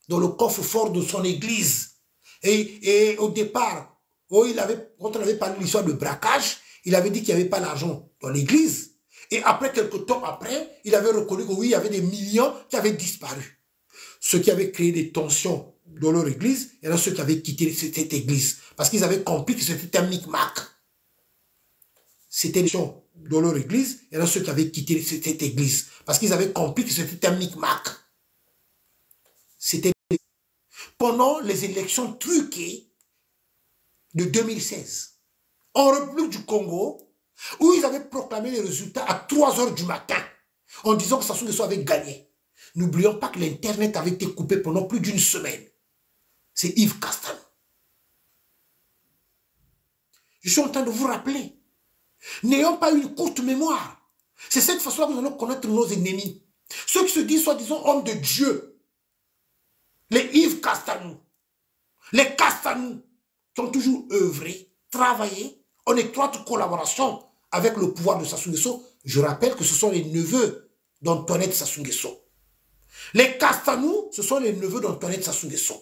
dans le coffre-fort de son église. Et au départ, quand on avait parlé de l'histoire de braquage, il avait dit qu'il n'y avait pas l'argent dans l'église. Et après, quelques temps après, il avait reconnu que oui, il y avait des millions qui avaient disparu. Ceux qui avaient créé des tensions dans leur église, et là ceux qui avaient quitté cette église. Parce qu'ils avaient compris que c'était un micmac. C'était des tensions dans leur église, et là ceux qui avaient quitté cette église. Parce qu'ils avaient compris que c'était un micmac. C'était pendant les élections truquées de 2016, en République du Congo, où ils avaient proclamé les résultats à 3 h du matin, en disant que Sassou Nguesso avait gagné. N'oublions pas que l'Internet avait été coupé pendant plus d'une semaine. C'est Yves Castanou. Je suis en train de vous rappeler. N'ayons pas une courte mémoire. C'est cette façon-là que nous allons connaître nos ennemis. Ceux qui se disent soi-disant hommes de Dieu. Les Yves Castanou. Les Castanou qui ont toujours œuvré, travaillé en étroite collaboration avec le pouvoir de Sassou Nguesso. Je rappelle que ce sont les neveux d'Antoinette Sassou Nguesso. Les Castanou, ce sont les neveux d'Antoinette Sassou Nguesso.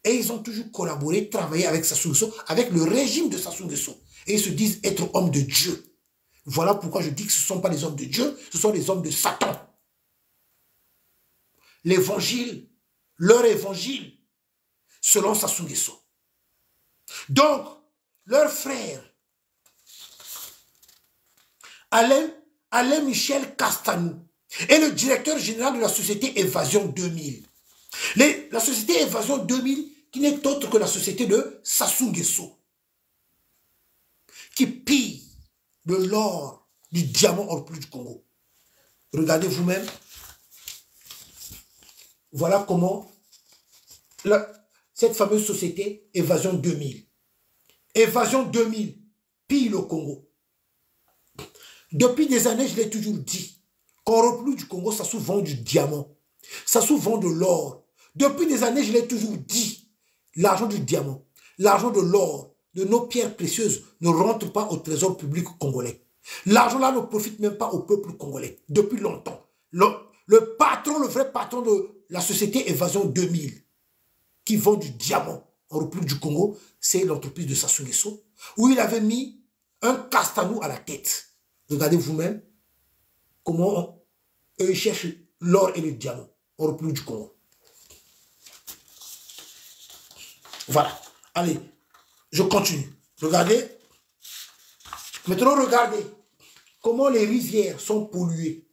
Et ils ont toujours collaboré, travaillé avec Sassou Nguesso, avec le régime de Sassou Nguesso. Et ils se disent être hommes de Dieu. Voilà pourquoi je dis que ce ne sont pas les hommes de Dieu, ce sont les hommes de Satan. L'évangile, leur évangile, selon Sassou Nguesso. Donc, leur frère, Alain Alain Michel Castanou est le directeur général de la société Évasion 2000. La société Évasion 2000 qui n'est autre que la société de Sassou Nguesso, qui pille de l'or, du diamant hors plus du Congo. Regardez vous-même. Voilà comment cette fameuse société Évasion 2000. Évasion 2000 pille le Congo. Depuis des années, je l'ai toujours dit, qu'en repli du Congo, ça se vend du diamant. Ça se vend de l'or. Depuis des années, je l'ai toujours dit, l'argent du diamant, l'argent de l'or, de nos pierres précieuses ne rentre pas au trésor public congolais. L'argent là ne profite même pas au peuple congolais. Depuis longtemps. Le patron, le vrai patron de la société Évasion 2000, qui vend du diamant en République du Congo, c'est l'entreprise de Sassou Nguesso, où il avait mis un Castanou à la tête. Regardez vous-même comment eux cherchent l'or et le diamant en République du Congo. Voilà. Allez, je continue. Regardez. Maintenant, regardez comment les rivières sont polluées.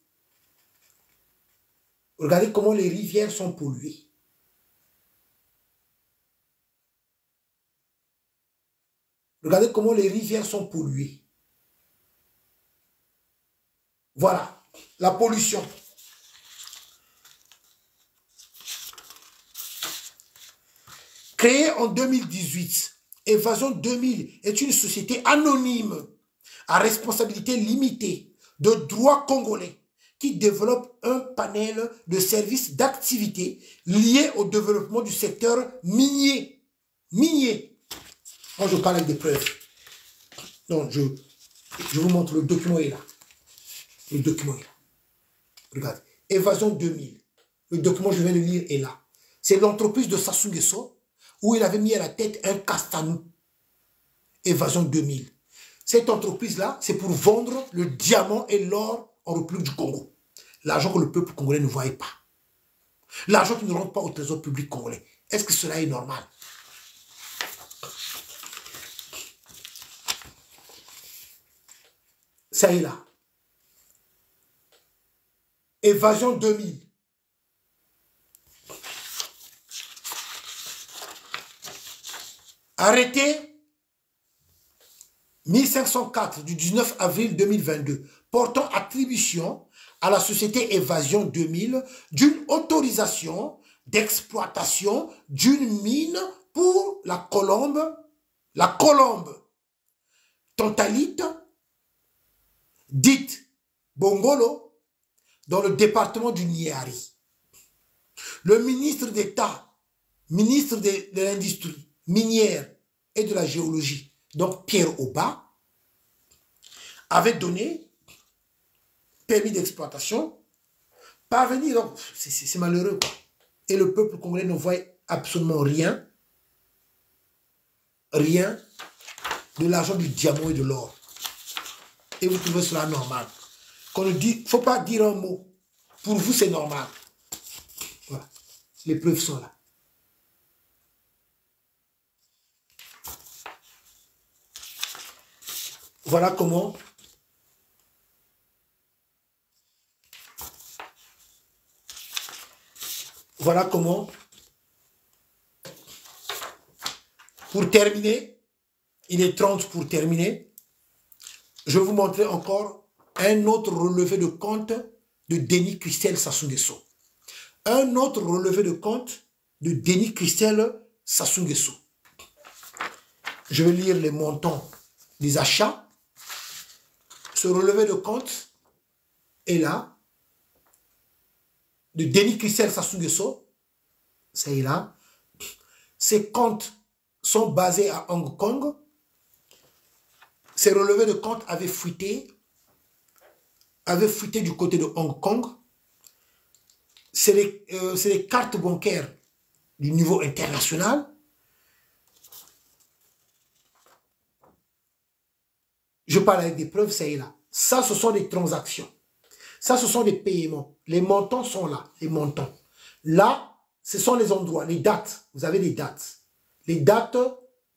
Regardez comment les rivières sont polluées. Regardez comment les rivières sont polluées. Voilà, la pollution. Créée en 2018, Évasion 2000 est une société anonyme à responsabilité limitée de droit congolais qui développe un panel de services d'activité liés au développement du secteur minier. Minier. Moi, je parle avec des preuves. Donc, je vous montre, le document est là. Le document est là. Regardez. Évasion 2000. Le document que je viens de lire est là. C'est l'entreprise de Sassou Nguesso où il avait mis à la tête un Castanou. Évasion 2000. Cette entreprise-là, c'est pour vendre le diamant et l'or en République du Congo. L'argent que le peuple congolais ne voyait pas. L'argent qui ne rentre pas au trésor public congolais. Est-ce que cela est normal? Ça est là. Évasion 2000. Arrêté 1504 du 19 avril 2022 portant attribution à la société Évasion 2000 d'une autorisation d'exploitation d'une mine pour la colombe tantalite dite Bongolo dans le département du Niari. Le ministre d'État, ministre de l'Industrie minière et de la géologie, donc Pierre Oba, avait donné permis d'exploitation, parvenir, donc c'est malheureux quoi. Et le peuple congolais ne voit absolument rien de l'argent du diamant et de l'or. Et vous trouvez cela normal. Qu'on ne dit, faut pas dire un mot. Pour vous, c'est normal. Voilà. Les preuves sont là. Voilà comment pour terminer, il est 30 pour terminer, je vais vous montrer encore un autre relevé de compte de Denis Christelle Sassou Nguesso. Un autre relevé de compte de Denis Christelle Sassou Nguesso. Je vais lire les montants des achats. Ce relevé de compte est là, de Denis Christelle Sassou Nguesso, c'est là. Ces comptes sont basés à Hong Kong. Ces relevés de compte avaient fuité du côté de Hong Kong. C'est les cartes bancaires du niveau international. Je parle avec des preuves, c'est là. Ça, ce sont des transactions. Ça, ce sont des paiements. Les montants sont là, les montants. Là, ce sont les endroits, les dates. Vous avez les dates. Les dates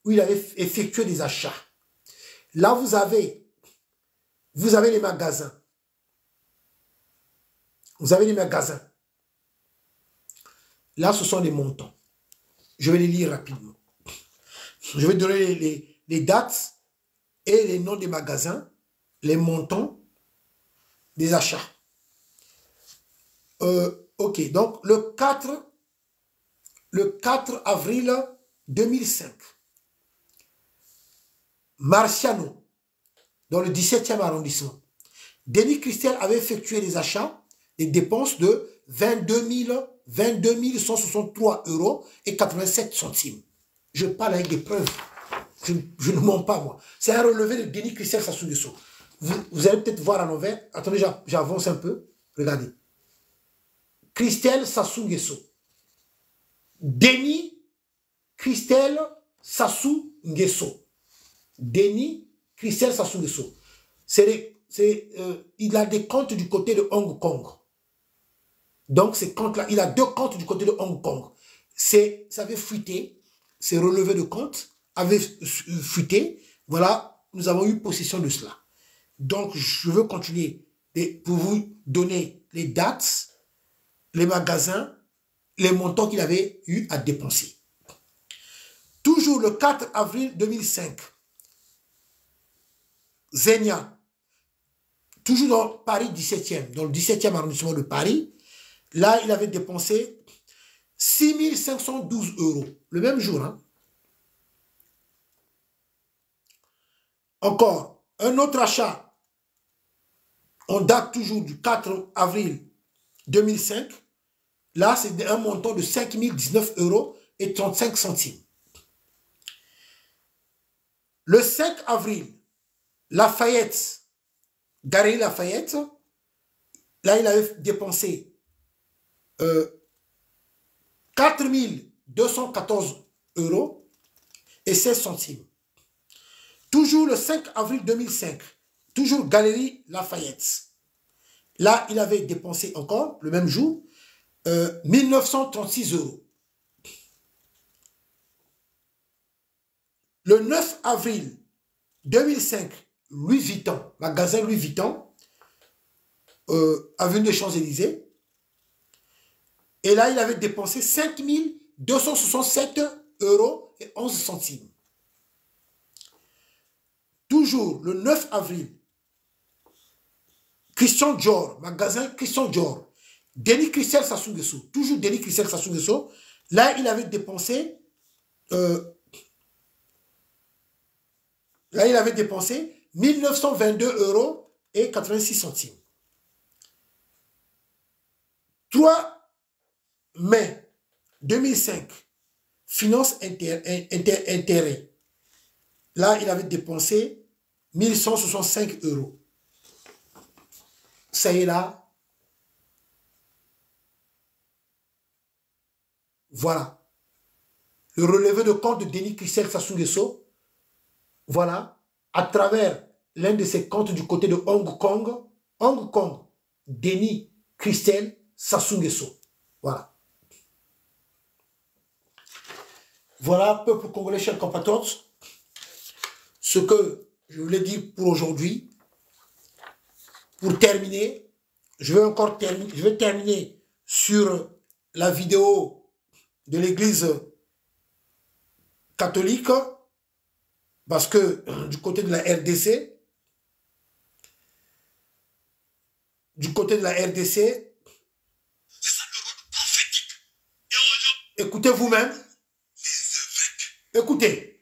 où il avait effectué des achats. Là, vous avez les magasins. Vous avez les magasins. Là, ce sont les montants. Je vais les lire rapidement. Je vais donner les dates et les noms des magasins, les montants des achats. Ok, donc le 4 avril 2005, Marciano, dans le 17e arrondissement, Denis Christel avait effectué des achats, des dépenses de 22 163 € et 87 centimes. Je parle avec des preuves. Je ne mens pas, moi. C'est un relevé de Denis Christel Sassou Nguesso. Vous allez peut-être voir à l'envers. Attendez, j'avance un peu. Regardez. Christel Sassou Nguesso. Denis Christel Sassou Nguesso. Denis Christel Sassou Nguesso. Il a des comptes du côté de Hong Kong. Donc, ces comptes-là, il a 2 comptes du côté de Hong Kong. Ça avait fuité, ces relevés de comptes avaient fuité. Voilà, nous avons eu possession de cela. Donc, je veux continuer pour vous donner les dates, les magasins, les montants qu'il avait eu à dépenser. Toujours le 4 avril 2005, Zenia, toujours dans Paris 17e, dans le 17e arrondissement de Paris, là, il avait dépensé 6 512 €, le même jour. Hein. Encore, un autre achat, on date toujours du 4 avril 2005. Là, c'est un montant de 5 019 € et 35 centimes. Le 5 avril, Lafayette, Galerie Lafayette, là, il avait dépensé 4 214 € et 16 centimes. Toujours le 5 avril 2005, toujours Galerie Lafayette. Là, il avait dépensé encore, le même jour, 1936 €. Le 9 avril 2005, Louis Vuitton, magasin Louis Vuitton, avenue des Champs-Élysées. Et là, il avait dépensé 5 267 € et 11 centimes. Toujours le 9 avril, Christian Dior, magasin Christian Dior, Denis Christel Sassou Nguesso, toujours Denis Christel Sassou Nguesso. Là, il avait dépensé 1922 € et 86 centimes. 3 mai 2005, finance intérêt. Là, il avait dépensé 1165 €. Ça y est là. Voilà. Le relevé de compte de Denis Christel Sassou Nguesso. Voilà. À travers l'un de ses comptes du côté de Hong Kong. Hong Kong. Denis Christel Sassou Nguesso. Voilà. Voilà, peuple congolais, chers compatriotes, ce que je voulais dire pour aujourd'hui. Pour terminer, je vais terminer sur la vidéo de l'église catholique, parce que du côté de la RDC, écoutez vous-même, écoutez.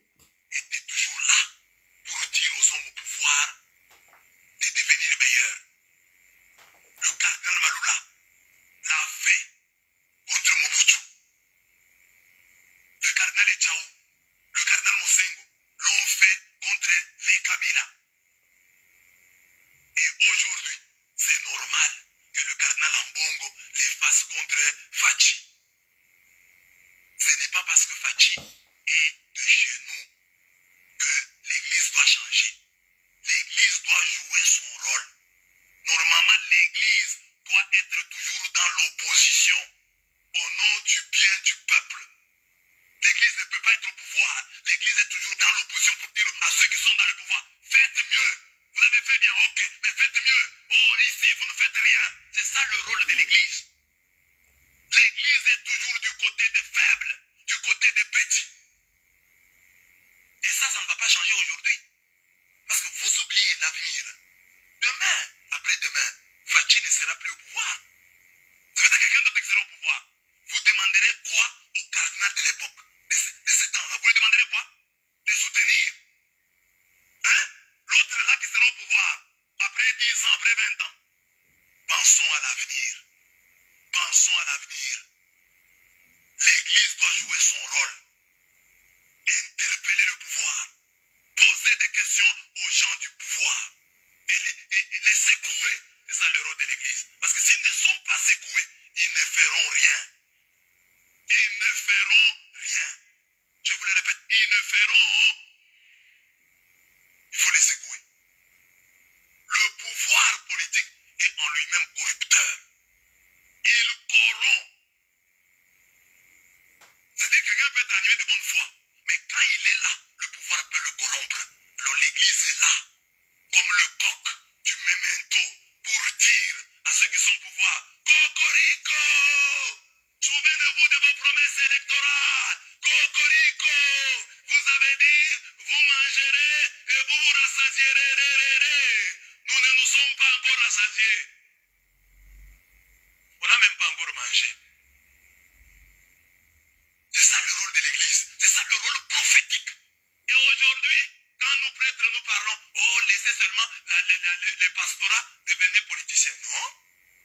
Ce n'est pas parce que Fachi est de chez nous seulement les pastorats devenaient politiciens. Non,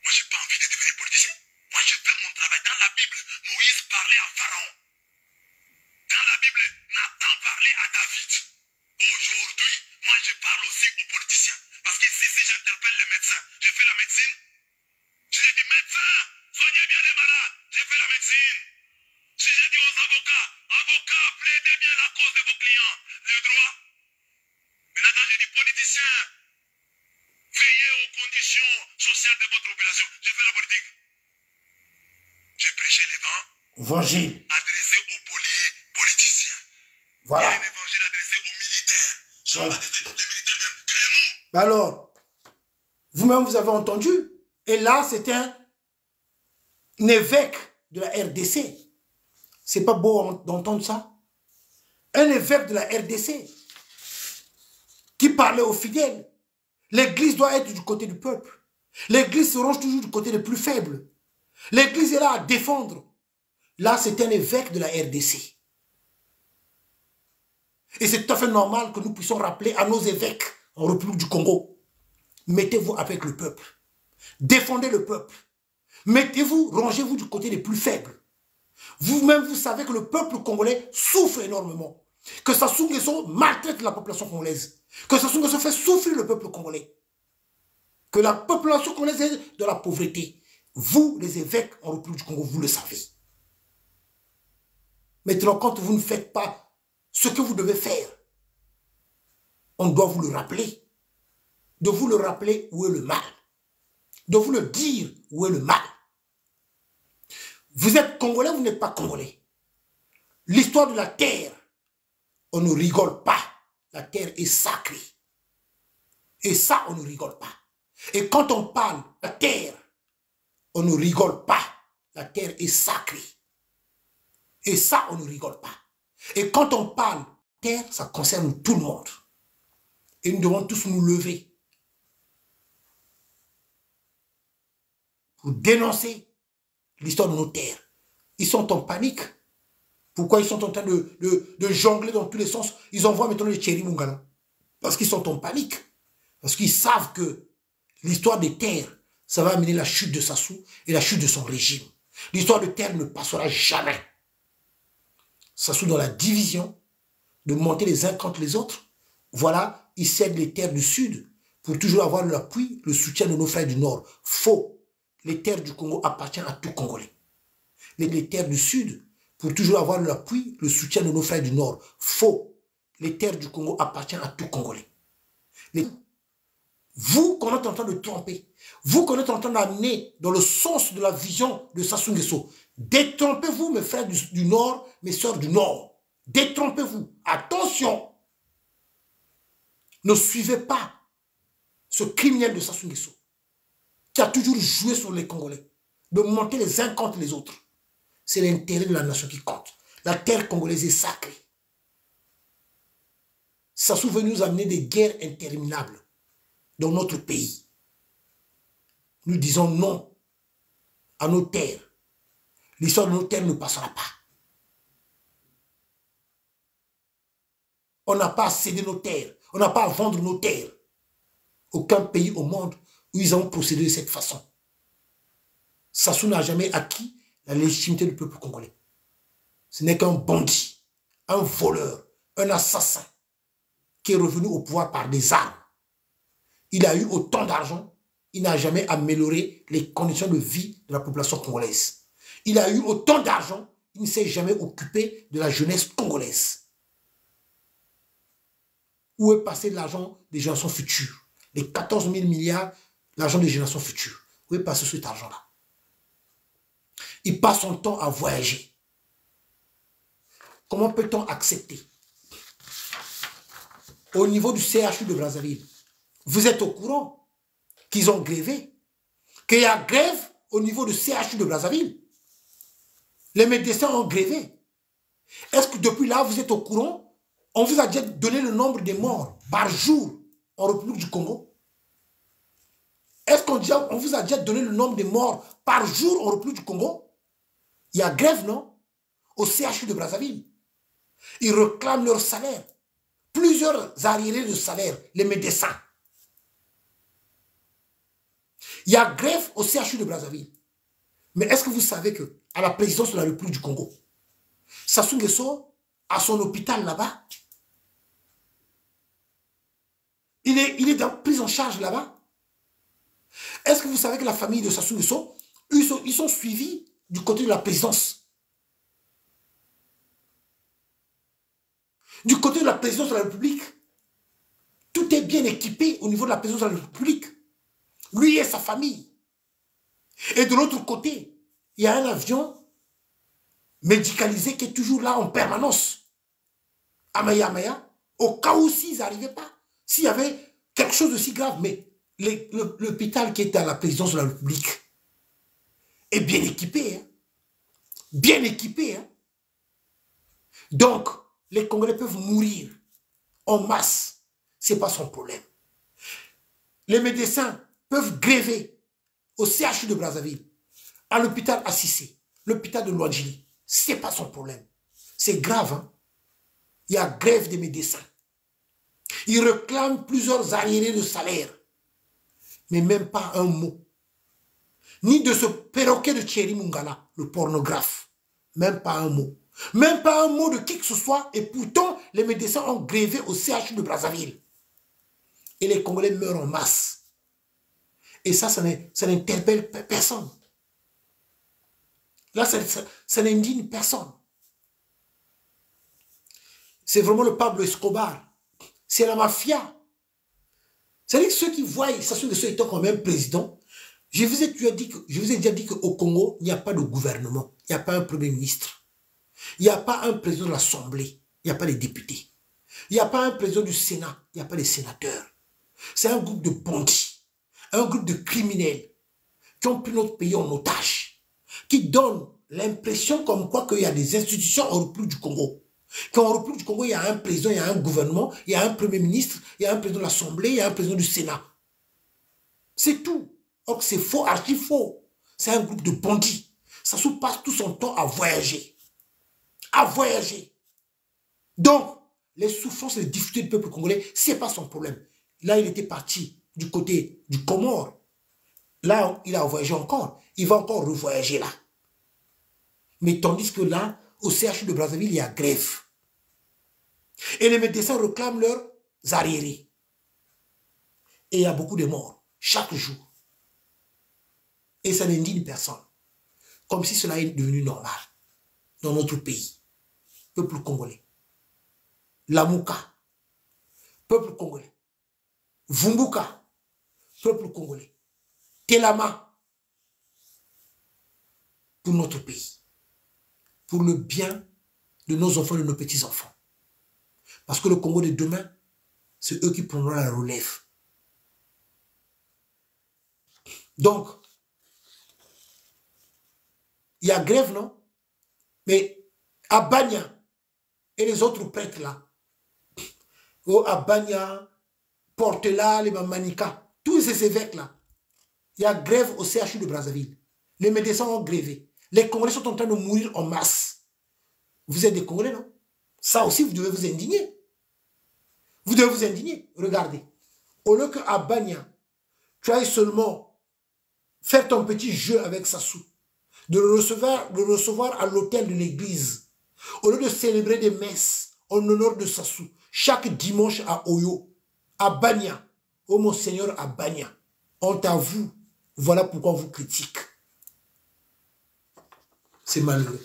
moi je n'ai pas envie de devenir politicien. Moi je fais mon travail. Dans la Bible, Moïse parlait à Pharaon. Dans la Bible, Nathan parlait à David. Aujourd'hui, moi je parle aussi aux politiciens. Parce qu'ici, si j'interpelle les médecins, je fais la médecine. Si je dis médecin, soignez bien les malades, je fais la médecine. Si je dis aux avocats, avocats, plaidez bien la cause de vos clients, le droit. Maintenant, quand je dis politiciens, veillez aux conditions sociales de votre population, je fais la politique. J'ai prêché l'évangile adressé aux politiciens. Voilà. Et l'évangile adressé aux militaires. Voilà. Les militaires même, créez-nous. Alors, vous-même, vous avez entendu. Et là, c'est un évêque de la RDC. C'est pas beau d'entendre ça. Un évêque de la RDC qui parlait aux fidèles. L'église doit être du côté du peuple. L'église se range toujours du côté des plus faibles. L'église est là à défendre. Là, c'est un évêque de la RDC. Et c'est tout à fait normal que nous puissions rappeler à nos évêques en République du Congo. Mettez-vous avec le peuple. Défendez le peuple. Mettez-vous, rangez-vous du côté des plus faibles. Vous-même, vous savez que le peuple congolais souffre énormément. Que Sassou Nguesso maltraite la population congolaise. Que Sassou Nguesso fait souffrir le peuple congolais. Que la population congolaise est de la pauvreté. Vous, les évêques en République du Congo, vous le savez. Maintenant, quand vous ne faites pas ce que vous devez faire, on doit vous le rappeler. De vous le rappeler où est le mal. De vous le dire où est le mal. Vous êtes Congolais, vous n'êtes pas Congolais. L'histoire de la terre, on ne rigole pas. La terre est sacrée. Et ça, on ne rigole pas. Et quand on parle de la terre, on ne rigole pas. La terre est sacrée. Et ça, on ne rigole pas. Et quand on parle de terre, ça concerne tout le monde. Et nous devons tous nous lever pour dénoncer l'histoire de nos terres. Ils sont en panique. Pourquoi ils sont en train de jongler dans tous les sens? Ils envoient maintenant les Thierry Mungala. Parce qu'ils sont en panique. Parce qu'ils savent que l'histoire des terres, ça va amener la chute de Sassou et la chute de son régime. L'histoire de terre ne passera jamais. Sassou dans la division, de monter les uns contre les autres. Voilà, ils cèdent les terres du Sud pour toujours avoir l'appui, le soutien de nos frères du Nord. Faux. Les terres du Congo appartiennent à tout Congolais. Les terres du Sud, pour toujours avoir l'appui, le soutien de nos frères du Nord. Faux. Les terres du Congo appartiennent à tout Congolais. Vous qu'on est en train de tromper, vous qu'on est en train d'amener dans le sens de la vision de Sassou Nguesso, détrompez-vous, mes frères du Nord, mes sœurs du Nord. Détrompez-vous. Attention. Ne suivez pas ce criminel de Sassou Nguesso qui a toujours joué sur les Congolais, de monter les uns contre les autres. C'est l'intérêt de la nation qui compte. La terre congolaise est sacrée. Sassou veut nous amener des guerres interminables dans notre pays. Nous disons non à nos terres. L'histoire de nos terres ne passera pas. On n'a pas à céder nos terres. On n'a pas à vendre nos terres. Aucun pays au monde où ils ont procédé de cette façon. Sassou n'a jamais acquis la légitimité du peuple congolais. Ce n'est qu'un bandit, un voleur, un assassin qui est revenu au pouvoir par des armes. Il a eu autant d'argent, il n'a jamais amélioré les conditions de vie de la population congolaise. Il a eu autant d'argent, il ne s'est jamais occupé de la jeunesse congolaise. Où est passé l'argent des générations futures? Les 14 000 milliards, l'argent des générations futures. Où est passé cet argent-là? Il passe son temps à voyager. Comment peut-on accepter? Au niveau du CHU de Brazzaville, vous êtes au courant qu'ils ont grévé, qu'il y a grève au niveau du CHU de Brazzaville. Les médecins ont grévé. Est-ce que depuis là, vous êtes au courant? On vous a déjà donné le nombre de morts par jour en République du Congo? Est-ce qu'on vous a déjà donné le nombre de morts par jour en République du Congo? Il y a grève, non? Au CHU de Brazzaville. Ils réclament leur salaire. Plusieurs arriérés de salaire, les médecins. Il y a grève au CHU de Brazzaville. Mais est-ce que vous savez que à la présidence de la République du Congo, Sassou Nguesso a son hôpital là-bas? Il est pris en charge là-bas. Est-ce que vous savez que la famille de Sassou Nguesso, ils sont suivis du côté de la présidence? Du côté de la présidence de la République, tout est bien équipé au niveau de la présidence de la République. Lui et sa famille. Et de l'autre côté, il y a un avion médicalisé qui est toujours là en permanence. À Maya, au cas où s'ils n'arrivaient pas, s'il y avait quelque chose de si grave, mais l'hôpital qui est à la présidence de la République est bien équipé. Hein? Bien équipé. Hein? Donc, les Congolais peuvent mourir en masse. Ce n'est pas son problème. Les médecins peuvent gréver au CHU de Brazzaville, à l'hôpital Assissé, l'hôpital de Louadjili. Ce n'est pas son problème. C'est grave. Hein? Il y a grève des médecins. Ils réclament plusieurs arriérés de salaire. Mais même pas un mot. Ni de ce perroquet de Thierry Mungala, le pornographe. Même pas un mot. Même pas un mot de qui que ce soit. Et pourtant, les médecins ont grévé au CHU de Brazzaville. Et les Congolais meurent en masse. Et ça n'interpelle personne. Là, ça n'indigne personne. C'est vraiment le Pablo Escobar. C'est la mafia. C'est-à-dire que ceux qui voient Sassou Nguesso étant quand même président, je vous ai déjà dit qu'au Congo, il n'y a pas de gouvernement. Il n'y a pas un premier ministre. Il n'y a pas un président de l'Assemblée. Il n'y a pas de députés. Il n'y a pas un président du Sénat. Il n'y a pas de sénateurs. C'est un groupe de bandits, un groupe de criminels qui ont pris notre pays en otage, qui donnent l'impression comme quoi qu'il y a des institutions en République du Congo. Qu'en République du Congo, il y a un président, il y a un gouvernement, il y a un premier ministre, il y a un président de l'Assemblée, il y a un président du Sénat. C'est tout. Or, c'est faux, archi faux. C'est un groupe de bandits. Ça se passe tout son temps à voyager. À voyager. Donc, les souffrances et les difficultés du peuple congolais, ce n'est pas son problème. Là, il était parti du côté du Comore. Là, il a voyagé encore. Il va encore revoyager là. Mais tandis que là, au CHU de Brazzaville, il y a grève. Et les médecins réclament leurs arriérés. Et il y a beaucoup de morts, chaque jour. Et ça n'indigne personne. Comme si cela est devenu normal dans notre pays. Peuple congolais. Lamouka. Peuple congolais. Vumbuka. Peuple congolais. Telama. Pour notre pays. Pour le bien de nos enfants et de nos petits-enfants. Parce que le Congo de demain, c'est eux qui prendront la relève. Donc, il y a grève, non? Mais à Bagna et les autres prêtres là, à Bagna, Portela, les Manika, tous ces évêques là, il y a grève au CHU de Brazzaville. Les médecins ont grévé. Les Congolais sont en train de mourir en masse. Vous êtes des Congolais, non? Ça aussi, vous devez vous indigner. Vous devez vous indigner. Regardez. Au lieu qu'à Bagna, tu ailles seulement faire ton petit jeu avec Sassou, de le recevoir à l'hôtel de l'église, au lieu de célébrer des messes en honneur de Sassou, chaque dimanche à Oyo, à Bagna, oh mon Seigneur, à Bagna, honte à vous, voilà pourquoi on vous critique. C'est malheureux.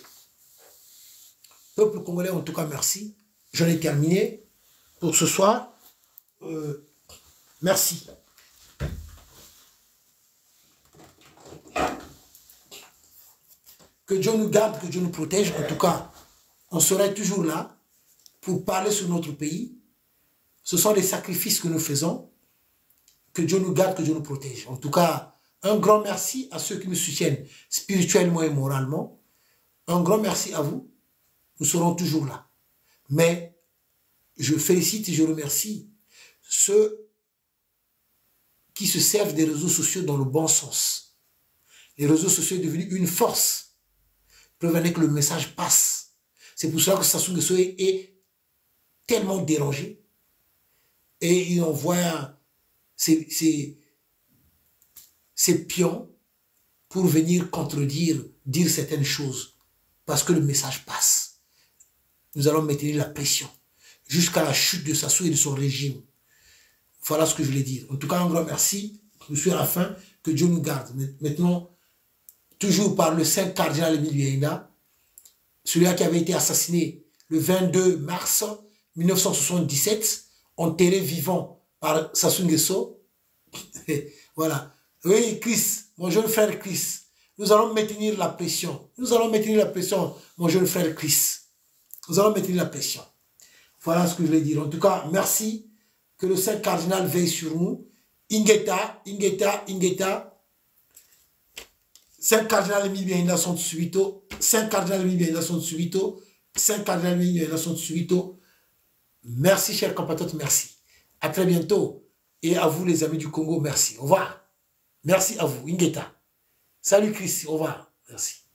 Peuple congolais, en tout cas, merci. J'en ai terminé pour ce soir. Merci. Que Dieu nous garde, que Dieu nous protège. En tout cas, on sera toujours là pour parler sur notre pays. Ce sont des sacrifices que nous faisons. Que Dieu nous garde, que Dieu nous protège. En tout cas, un grand merci à ceux qui nous soutiennent spirituellement et moralement. Un grand merci à vous. Nous serons toujours là. Mais je félicite et je remercie ceux qui se servent des réseaux sociaux dans le bon sens. Les réseaux sociaux sont devenus une force. Prévenez que le message passe. C'est pour cela que Sassou Nguesso est tellement dérangé. Et il envoie ses ces pions pour venir contredire, dire certaines choses, parce que le message passe. Nous allons maintenir la pression jusqu'à la chute de Sassou et de son régime. Voilà ce que je voulais dire. En tout cas, un grand merci. Je suis à la fin. Que Dieu nous garde. Maintenant, toujours par le Saint cardinal Émile Biaïna, celui-là qui avait été assassiné le 22 mars 1977, enterré vivant par Sassou Nguesso. Voilà. Oui, Chris, mon jeune frère Chris, nous allons maintenir la pression. Nous allons maintenir la pression, mon jeune frère Chris. Nous allons maintenir la pression. Voilà ce que je voulais dire. En tout cas, merci. Que le Saint cardinal veille sur nous. Ingeta. Saint cardinal Émile Biaïna sont subito. Saint cardinal Émile Biaïna sont subito. Saint cardinal Émile Biaïna sont subito. Merci, chers compatriotes, merci. À très bientôt. Et à vous, les amis du Congo, merci. Au revoir. Merci à vous, Ingeta. Salut, Chris. Au revoir. Merci.